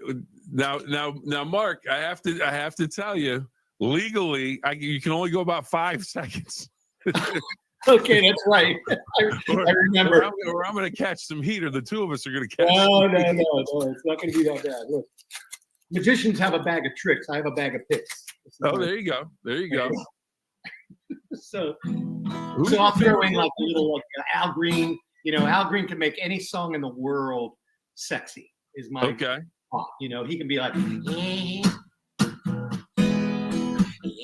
Now, Mark, I have to tell you, legally, you can only go about 5 seconds. Okay, that's right. I remember. Or I'm going to catch some heat, or the two of us are going to catch. No, it's not going to be that bad. Look, magicians have a bag of tricks. I have a bag of picks. Oh, there you go. So I'll throw in like a little Al Green. Al Green can make any song in the world sexy. Is my thought. He can be like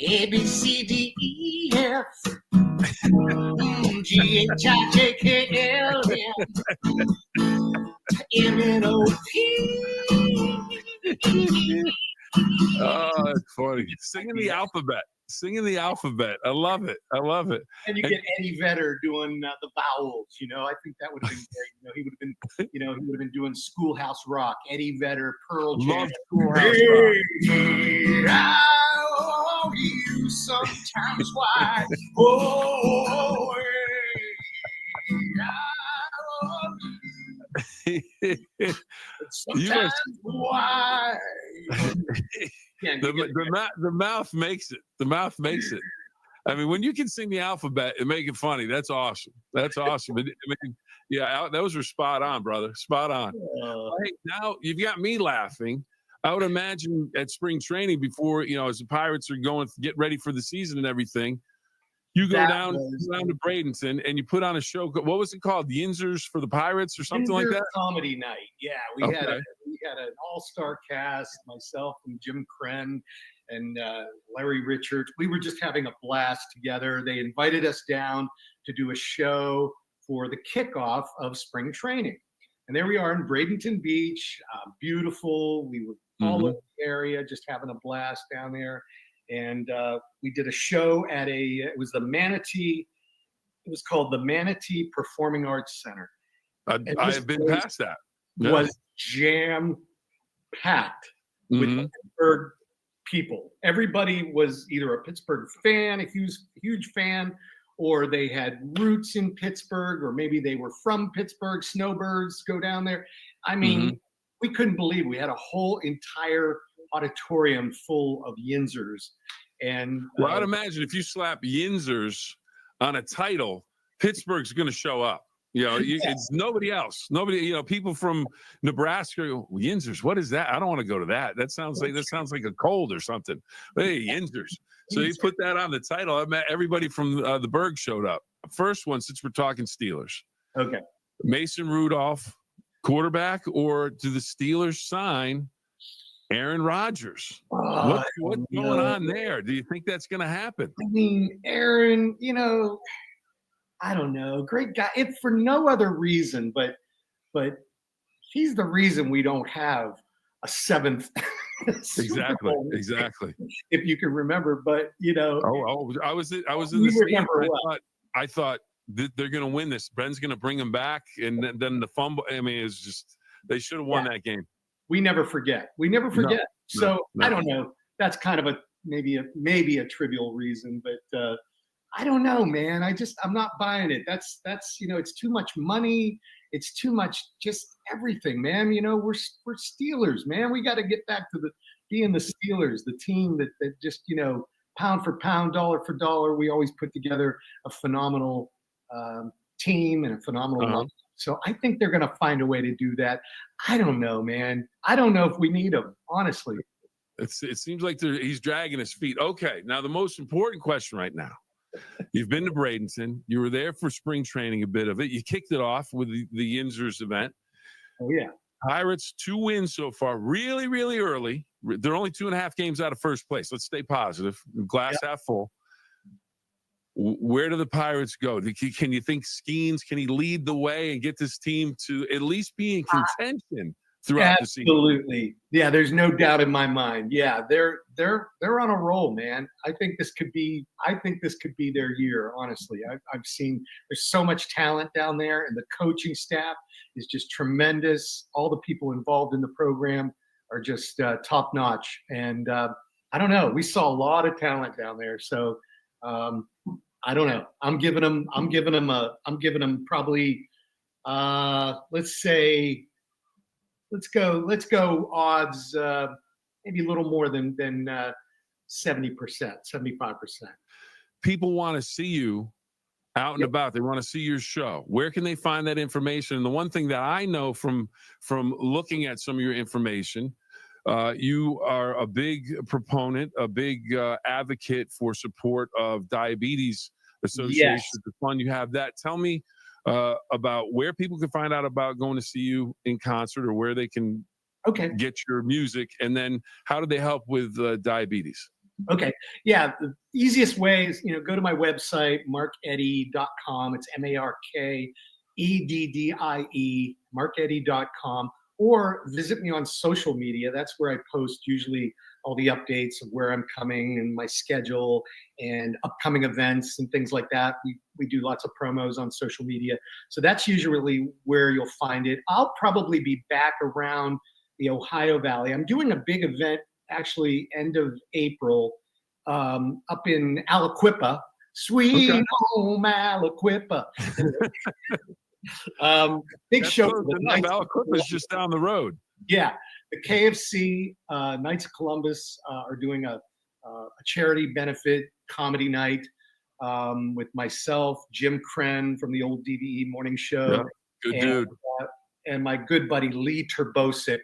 A B C D E F G H I J K L M N O P. Oh, that's funny. Singing the alphabet. I love it. And you get Eddie Vedder doing the vowels. I think that would have been great. He would have been doing Schoolhouse Rock. Eddie Vedder, Pearl Jam. Love Schoolhouse Rock. Oh, you sometimes why? Oh, sometimes why? The mouth makes it. The mouth makes it. I mean, when you can sing the alphabet and make it funny, that's awesome. Those were spot on, brother. Spot on. Hey, now you've got me laughing. I would imagine at spring training before, as the Pirates are going to get ready for the season and everything, you go down to Bradenton and you put on a show. What was it called? Yinzers for the Pirates or something like that? Comedy night. Yeah, we had an all-star cast, myself and Jim Krenn and Larry Richards. We were just having a blast together. They invited us down to do a show for the kickoff of spring training. And there we are in Bradenton Beach, beautiful. We were all over the area, just having a blast down there. And we did a show at it was the Manatee. It was called the Manatee Performing Arts Center. I have been past that. Yeah. Was jam packed with Pittsburgh people. Everybody was either a Pittsburgh fan, a huge fan, or they had roots in Pittsburgh, or maybe they were from Pittsburgh. Snowbirds go down there. I mean, we couldn't believe we had a whole entire auditorium full of Yinzers. And well, I'd imagine if you slap Yinzers on a title, Pittsburgh's going to show up. You know, it's nobody else. Nobody, you know, people from Nebraska go, Yinzers, what is that? I don't want to go to that. That sounds like a cold or something. Hey, Yinzers. So you put that on the title. I met everybody from the Berg showed up. First one, since we're talking Steelers. Okay. Mason Rudolph, quarterback, or do the Steelers sign Aaron Rodgers? What's going on there? Do you think that's going to happen? I mean, Aaron, you know, I don't know. Great guy. If for no other reason, but he's the reason we don't have a seventh. Exactly. If you can remember, but you know. I was in the stand. I thought they're going to win this. Ben's going to bring him back, and then the fumble. I mean, it's just they should have won that game. We never forget. So I don't know. That's kind of maybe a trivial reason, but I don't know, man. I'm not buying it. That's you know, it's too much money. It's too much just everything, man. You know, we're Steelers, man. We got to get back to being the Steelers, the team that just, you know, pound for pound, dollar for dollar. We always put together a phenomenal team and a phenomenal lineup. So I think they're going to find a way to do that. I don't know, man. I don't know if we need them, honestly. It seems like he's dragging his feet. Okay, now the most important question right now. You've been to Bradenton. You were there for spring training, a bit of it. You kicked it off with the Yinzers event. Oh, yeah. Pirates, 2 wins so far, really, really early. They're only 2.5 games out of first place. Let's stay positive. Glass half full. Where do the Pirates go? Can you think Skeens, can he lead the way and get this team to at least be in contention throughout the season? Absolutely. Yeah, there's no doubt in my mind. Yeah, they're on a roll, man. I think this could be their year, honestly. I've seen there's so much talent down there, and the coaching staff is just tremendous. All the people involved in the program are just top notch. And I don't know. We saw a lot of talent down there. So I don't know. I'm giving them probably let's go odds maybe a little more than 70%, 75%. People want to see you out and about. They want to see your show. Where can they find that information? And the one thing that I know from looking at some of your information, you are a big proponent, a big advocate for support of Diabetes Association. Yes. The fund you have that. Tell me about where people can find out about going to see you in concert, or where they can get your music, and then how do they help with diabetes? Okay. Yeah. The easiest way is, you know, go to my website, markeddy.com. It's MarkEddie, markeddy.com, or visit me on social media. That's where I post usually all the updates of where I'm coming and my schedule and upcoming events and things like that. We do lots of promos on social media. So that's usually where you'll find it. I'll probably be back around the Ohio Valley. I'm doing a big event actually end of April up in Aliquippa, sweet home Aliquippa. Big show. Aliquippa is just down the road. Yeah. The KFC Knights of Columbus are doing a charity benefit comedy night with myself, Jim Krenn from the old DVE morning show. Yeah, good dude. And my good buddy Lee Turbosic.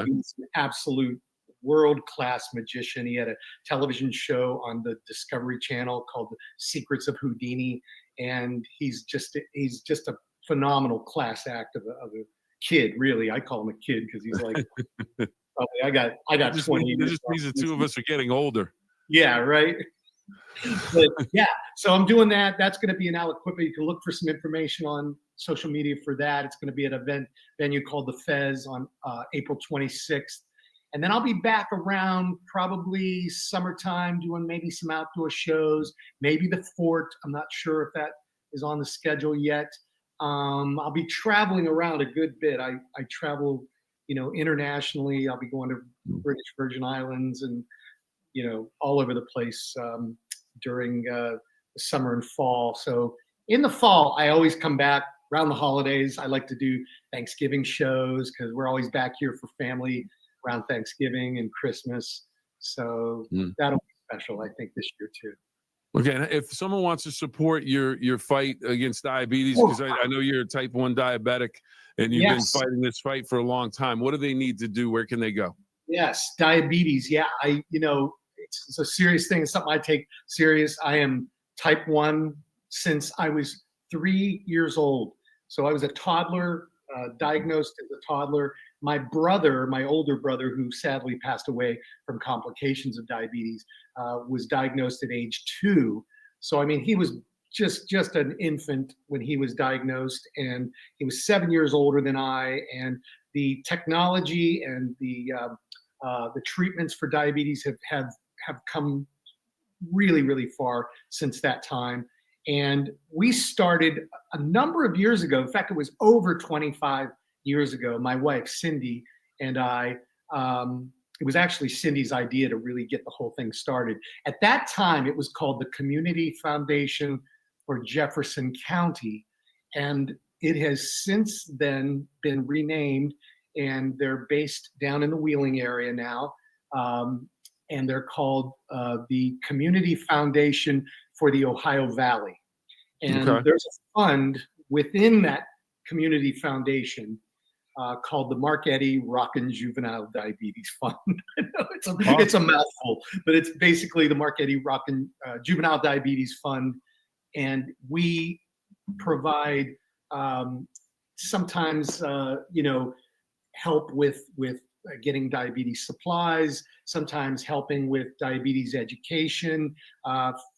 He's an absolute world-class magician. He had a television show on the Discovery Channel called The Secrets of Houdini, and he's just a phenomenal class act of a kid. Really, I call him a kid because he's like, probably I got 20. It just means the two of us are getting older. Yeah, right. But yeah, so I'm doing that. That's going to be in Aliquippa. You can look for some information social media for that. It's going to be at a venue called the Fez on April 26th. And then I'll be back around probably summertime doing maybe some outdoor shows, maybe the Fort. I'm not sure if that is on the schedule yet. I'll be traveling around a good bit. I travel, internationally. I'll be going to British Virgin Islands and, all over the place during the summer and fall. So in the fall, I always come back around the holidays. I like to do Thanksgiving shows because we're always back here for family around Thanksgiving and Christmas. So that'll be special, I think, this year too. Okay, and if someone wants to support your fight against diabetes, because I know you're a type 1 diabetic and you've been fighting this fight for a long time, what do they need to do? Where can they go? Yes, diabetes. Yeah, it's a serious thing. It's something I take serious. I am type 1 since I was 3 years old. So I was a toddler, diagnosed as a toddler. My brother, my older brother, who sadly passed away from complications of diabetes, was diagnosed at age 2. So, I mean, he was just an infant when he was diagnosed, and he was 7 years older than I. And the technology and the treatments for diabetes have come really, really far since that time. And we started a number of years ago. In fact, it was over 25 years ago. My wife, Cindy, and I, it was actually Cindy's idea to really get the whole thing started. At that time, it was called the Community Foundation for Jefferson County. And it has since then been renamed, and they're based down in the Wheeling area now. And they're called the Community Foundation for the Ohio Valley. And there's a fund within that community foundation called the Mark Eddy Rockin' Juvenile Diabetes Fund. I know it's a mouthful, but it's basically the Mark Eddy Rockin' Juvenile Diabetes Fund. And we provide sometimes, help with getting diabetes supplies, sometimes helping with diabetes education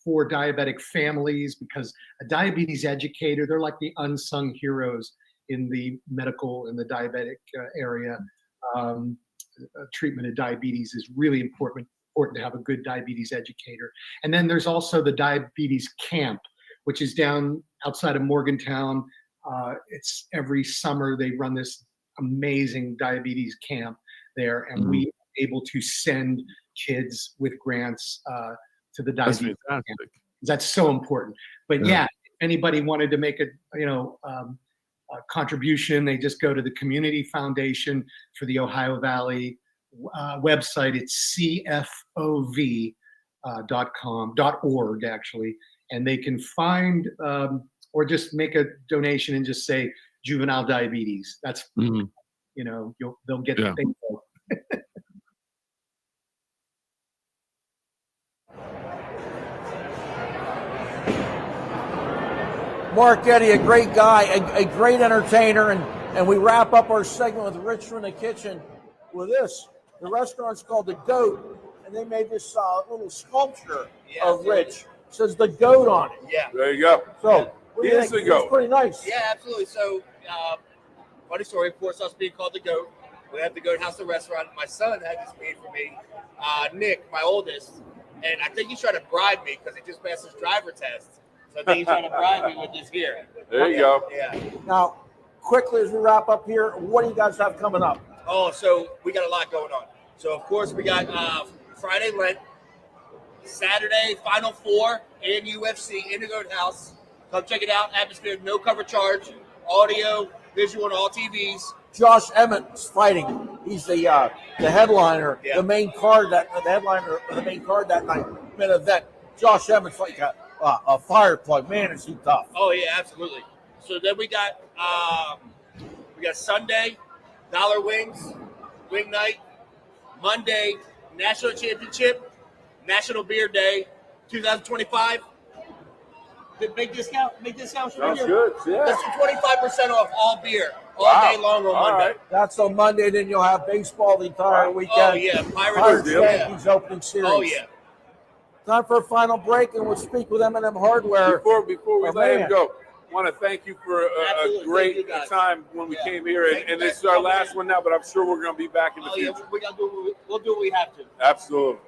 for diabetic families, because a diabetes educator, they're like the unsung heroes in the medical and the diabetic area. Treatment of diabetes is really important to have a good diabetes educator. And then there's also the diabetes camp, which is down outside of Morgantown. It's every summer they run this amazing diabetes camp there, and we are able to send kids with grants to the diabetes camp. That's so important. But yeah, if anybody wanted to make a contribution, they just go to the Community Foundation for the Ohio Valley website. It's cfov.org actually, and they can find or just make a donation and just say juvenile diabetes. That's they'll get the thing. Mark Eddy, a great guy, a great entertainer, and we wrap up our segment with Rich from the Kitchen with this. The restaurant's called The Goat, and they made this little sculpture of Rich. It says The Goat on it. Yeah. There you go. So, here's The Goat. It's pretty nice. Yeah, absolutely. So, funny story, of course, us being called The Goat. We have the Goat House, the restaurant. My son had this made for me, Nick, my oldest, and I think he's trying to bribe me because he just passed his driver test. So I think he's trying to bribe me with this here. There you go. Yeah. Now, quickly as we wrap up here, what do you guys have coming up? Oh, so we got a lot going on. So, of course, we got Friday Lent, Saturday Final Four, and UFC in the Goat House. Come check it out. Atmosphere, no cover charge, audio, visual on all TVs. Josh Emmett's fighting. He's the headliner, the main card that night, main event. Josh Emmett's like a fire plug. Man, is he tough. Oh yeah, absolutely. So then we got Sunday, Dollar Wings, Wing Night. Monday, National Championship, National Beer Day, 2025. The big discount Sounds good. Yeah. That's 25% off all beer all day long on Monday. Right. That's on Monday. Then you'll have baseball the entire weekend. Oh yeah, Pirates Yankees opening series. Oh yeah. Time for a final break, and we'll speak with M&M Hardware. Before we let him go, want to thank you for a great time when we came here, and this is our last one now, but I'm sure we're going to be back in the future. We'll do what we have to. Absolutely.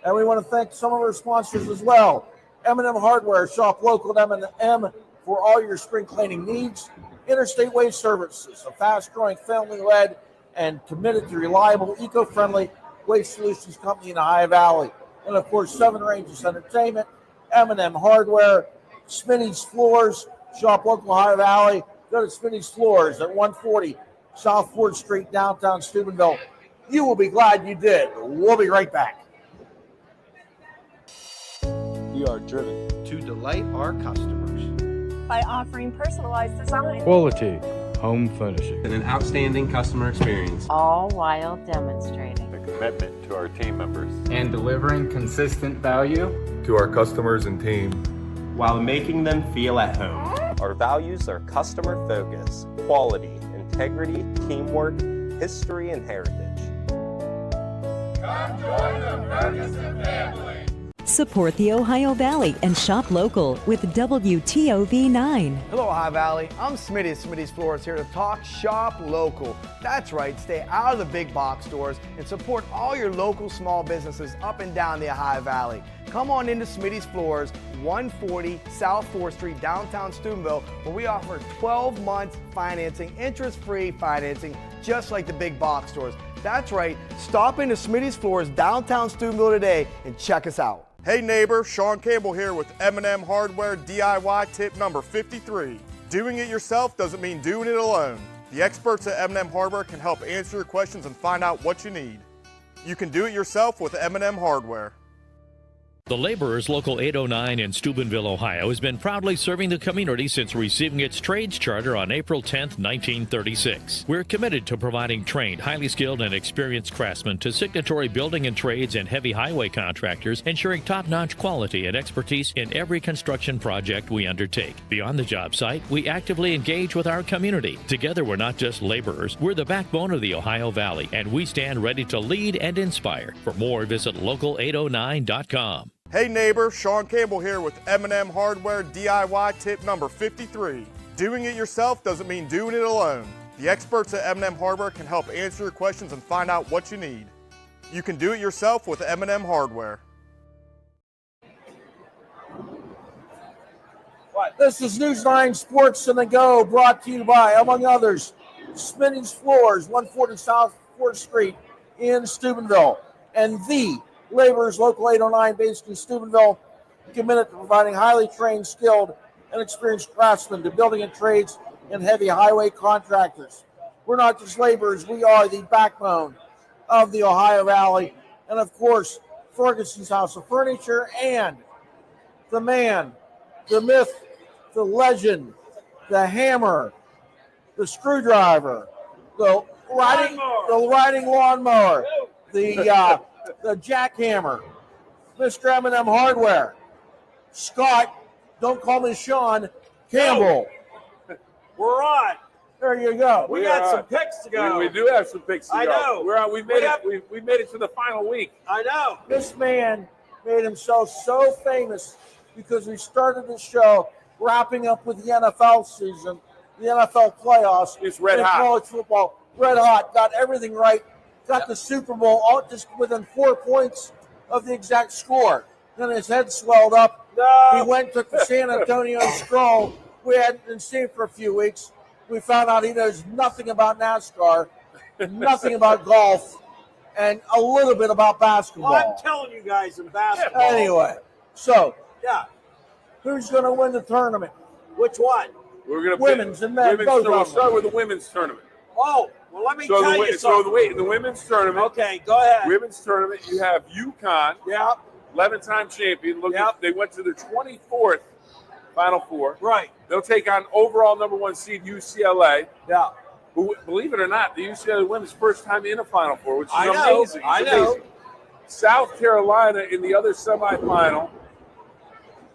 And we want to thank some of our sponsors as well. M&M Hardware, shop local at M&M for all your spring cleaning needs. Interstate Waste Services, a fast-growing, family-led, and committed to reliable, eco-friendly waste solutions company in the Ohio Valley. And, of course, Seven Ranges Entertainment, M&M Hardware, Smitty's Floors, shop local Ohio Valley. Go to Smitty's Floors at 140 South 4th Street, downtown Steubenville. You will be glad you did. We'll be right back. We are driven to delight our customers by offering personalized design, quality home furnishing, and an outstanding customer experience. All while demonstrating the commitment to our team members and delivering consistent value to our customers and team while making them feel at home. Our values are customer focus, quality, integrity, teamwork, history, and heritage. Come join the Ferguson family. Support the Ohio Valley and shop local with WTOV 9. Hello, Ohio Valley. I'm Smitty at Smitty's Floors here to talk shop local. That's right, stay out of the big box stores and support all your local small businesses up and down the Ohio Valley. Come on into Smitty's Floors, 140 South 4th Street, downtown Steubenville, where we offer 12-month financing, interest-free financing, just like the big box stores. That's right, stop into Smitty's Floors, downtown Steubenville today and check us out. Hey neighbor, Sean Campbell here with M&M Hardware DIY tip number 53. Doing it yourself doesn't mean doing it alone. The experts at M&M Hardware can help answer your questions and find out what you need. You can do it yourself with M&M Hardware. The Laborers Local 809 in Steubenville, Ohio has been proudly serving the community since receiving its trades charter on April 10, 1936. We're committed to providing trained, highly skilled, and experienced craftsmen to signatory building and trades and heavy highway contractors, ensuring top-notch quality and expertise in every construction project we undertake. Beyond the job site, we actively engage with our community. Together, we're not just laborers, we're the backbone of the Ohio Valley, and we stand ready to lead and inspire. For more, visit local809.com. Hey neighbor, Sean Campbell here with M&M Hardware DIY tip number 53. Doing it yourself doesn't mean doing it alone. The experts at M&M Hardware can help answer your questions and find out what you need. You can do it yourself with M&M Hardware. This is News 9 Sports in the Go, brought to you by, among others, Smitty's Floors, 140 South 4th Street in Steubenville, and the Laborers Local 809 based in Steubenville, committed to providing highly trained, skilled, and experienced craftsmen to building and trades and heavy highway contractors. We're not just laborers, we are the backbone of the Ohio Valley. And of course, Ferguson's House of Furniture and the man, the myth, the legend, the hammer, the screwdriver, the riding lawnmower, the jackhammer, Mr. M&M Hardware, Scott, don't call me Sean, Campbell. We're on. There you go. We got some picks to go. We do have some picks to go. I know. We're on. We made it to the final week. I know. This man made himself so famous because we started the show wrapping up with the NFL season, the NFL playoffs. It's red in hot. College football, red hot. Got everything right. Got the Super Bowl all just within 4 points of the exact score. Then his head swelled up. No. He went to the San Antonio Stroll. We hadn't seen him for a few weeks. We found out he knows nothing about NASCAR, nothing about golf, and a little bit about basketball. Well, I'm telling you guys in basketball. Anyway, so yeah, who's going to win the tournament? Which one? We're going to women's and men. So we'll start with the women's tournament. Oh, well, let me tell you something. So the women's tournament. Okay, go ahead. Women's tournament, you have UConn. Yeah. 11-time champion. They went to their 24th Final Four. Right. They'll take on overall number 1 seed UCLA. Yeah. Who, believe it or not, the UCLA women's first time in a Final Four, which is amazing. I know. South Carolina in the other semifinal.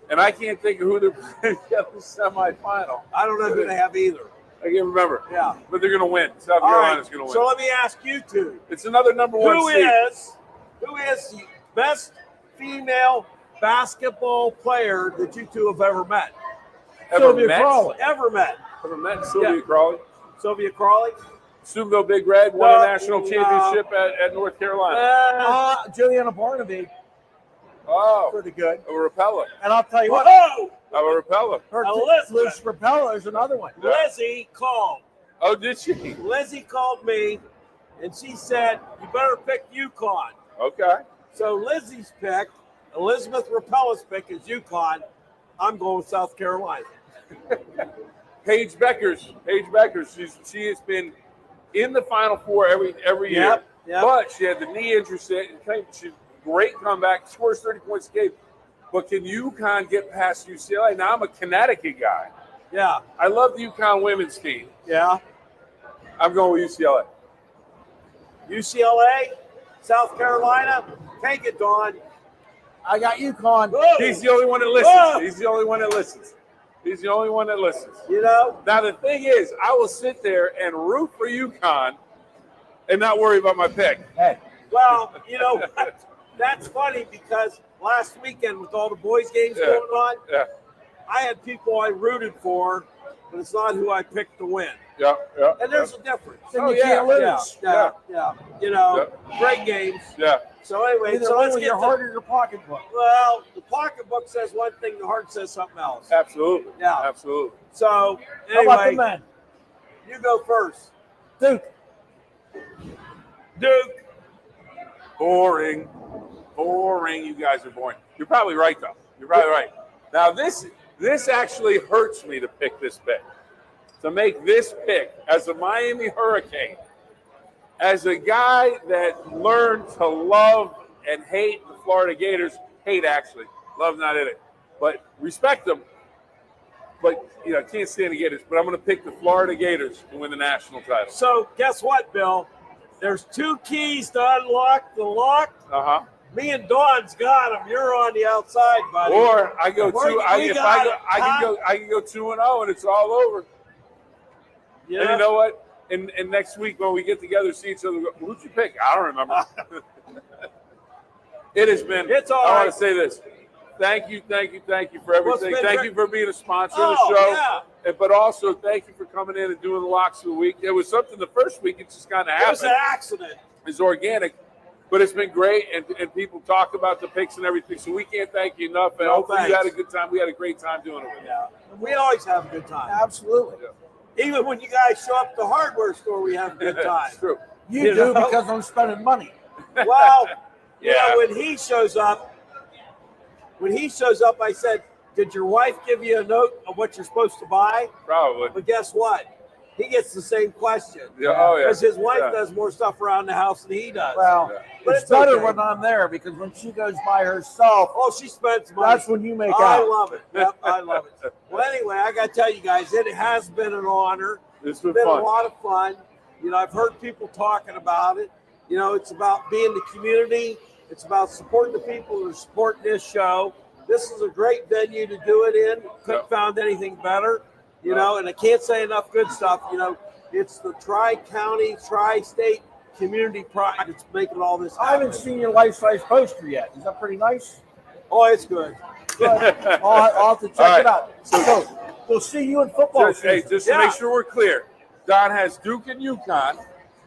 And I can't think of who they're playing in the other semifinal. I don't know who they have either. I can't remember. Yeah. But they're going to win. South Carolina's going to win. So let me ask you two. It's another number 1 seed. Who is the best female basketball player that you two have ever met? Sylvia Crawley. Ever met? Ever met Sylvia Crawley? Sylvia Crawley? Steubenville Big Red won a national championship at North Carolina. Juliana Barnaby. Oh, pretty good. A Rapella. And I'll tell you what. Oh! A Rapella. Liz Rapella is another one. Lizzie called. Oh, did she? Lizzie called me, and she said, you better pick UConn. Okay. So Lizzie's pick, Elizabeth Rapella's pick is UConn. I'm going with South Carolina. Paige Beckers. She has been in the Final Four every year. Yep. But she had the knee injury. She's great comeback, scores 30 points a game. But can UConn get past UCLA? Now, I'm a Connecticut guy. Yeah. I love the UConn women's team. Yeah. I'm going with UCLA. UCLA, South Carolina. Take it, Dawn. I got UConn. He's the only one that listens. Whoa. He's the only one that listens. He's the only one that listens. You know? Now, the thing is, I will sit there and root for UConn and not worry about my pick. Hey. Well, you know, that's funny because last weekend with all the boys' games going on, I had people I rooted for, but it's not who I picked to win. Yeah. And there's a difference. Then you can't lose. Yeah. You know, great games. Yeah. So anyway, Either let's with get your heart or your pocketbook. Well, the pocketbook says one thing, the heart says something else. Absolutely. Yeah. Absolutely. So How about the anyway, men? you go first. Duke. Boring. You guys are boring. You're probably right, though. You're probably right. Now, this actually hurts me to pick this pick. To make this pick as a Miami Hurricane, as a guy that learned to love and hate the Florida Gators, actually, love not in it, but respect them. But, you know, can't stand the Gators. But I'm going to pick the Florida Gators to win the national title. So guess what, Bill? There's two keys to unlock the lock. Uh-huh. Me and Dawn's got them. You're on the outside, buddy. Or I go I can go 2-0 and it's all over. Yeah. And you know what? And next week when we get together, see each other, who'd you pick? I don't remember. It has been. It's all I right. want to say this. Thank you for everything. Thank you for being a sponsor of Oh, the show. yeah. But also thank you for coming in and doing the locks of the week. It was something the first week, it just kind of happened. It was an accident. It's organic. But it's been great, and people talk about the picks and everything, so we can't thank you enough. And hopefully you had a good time. We had a great time doing it with you. Yeah. We always have a good time. Absolutely. Yeah. Even when you guys show up at the hardware store, we have a good time. It's true. You do because I'm spending money. Well, Yeah. you know, when he shows up, I said, did your wife give you a note of what you're supposed to buy? Probably. But guess what? He gets the same question. Yeah. Oh, yeah. Because his wife does more stuff around the house than he does. Well, But it's better okay. when I'm there because when she goes by herself, she spends money. that's when you make I out. love it. Yep, I love it. Well, anyway, I got to tell you guys, it has been an honor. It's been a fun. lot of fun. You know, I've heard people talking about it. You know, it's about being the community. It's about supporting the people who are supporting this show. This is a great venue to do it in. Couldn't found anything better. You know, and I can't say enough good stuff. You know, it's the Tri-County, Tri-State community pride that's making all this happen. I haven't seen your life-size poster yet. Is that pretty nice? Oh, it's good. I'll have to check it out. So we'll see you in football Just to make sure we're clear, Don has Duke and UConn.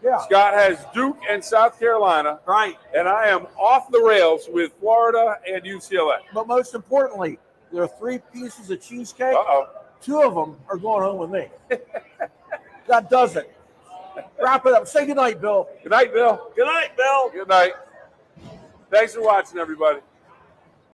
Yeah. Scott has Duke and South Carolina. Right. And I am off the rails with Florida and UCLA. But most importantly, there are 3 pieces of cheesecake. Uh-oh. 2 of them are going home with me. That does it. Wrap it up. Say goodnight, Bill. Good night, Bill. Good night, Bill. Good night. Thanks for watching, everybody.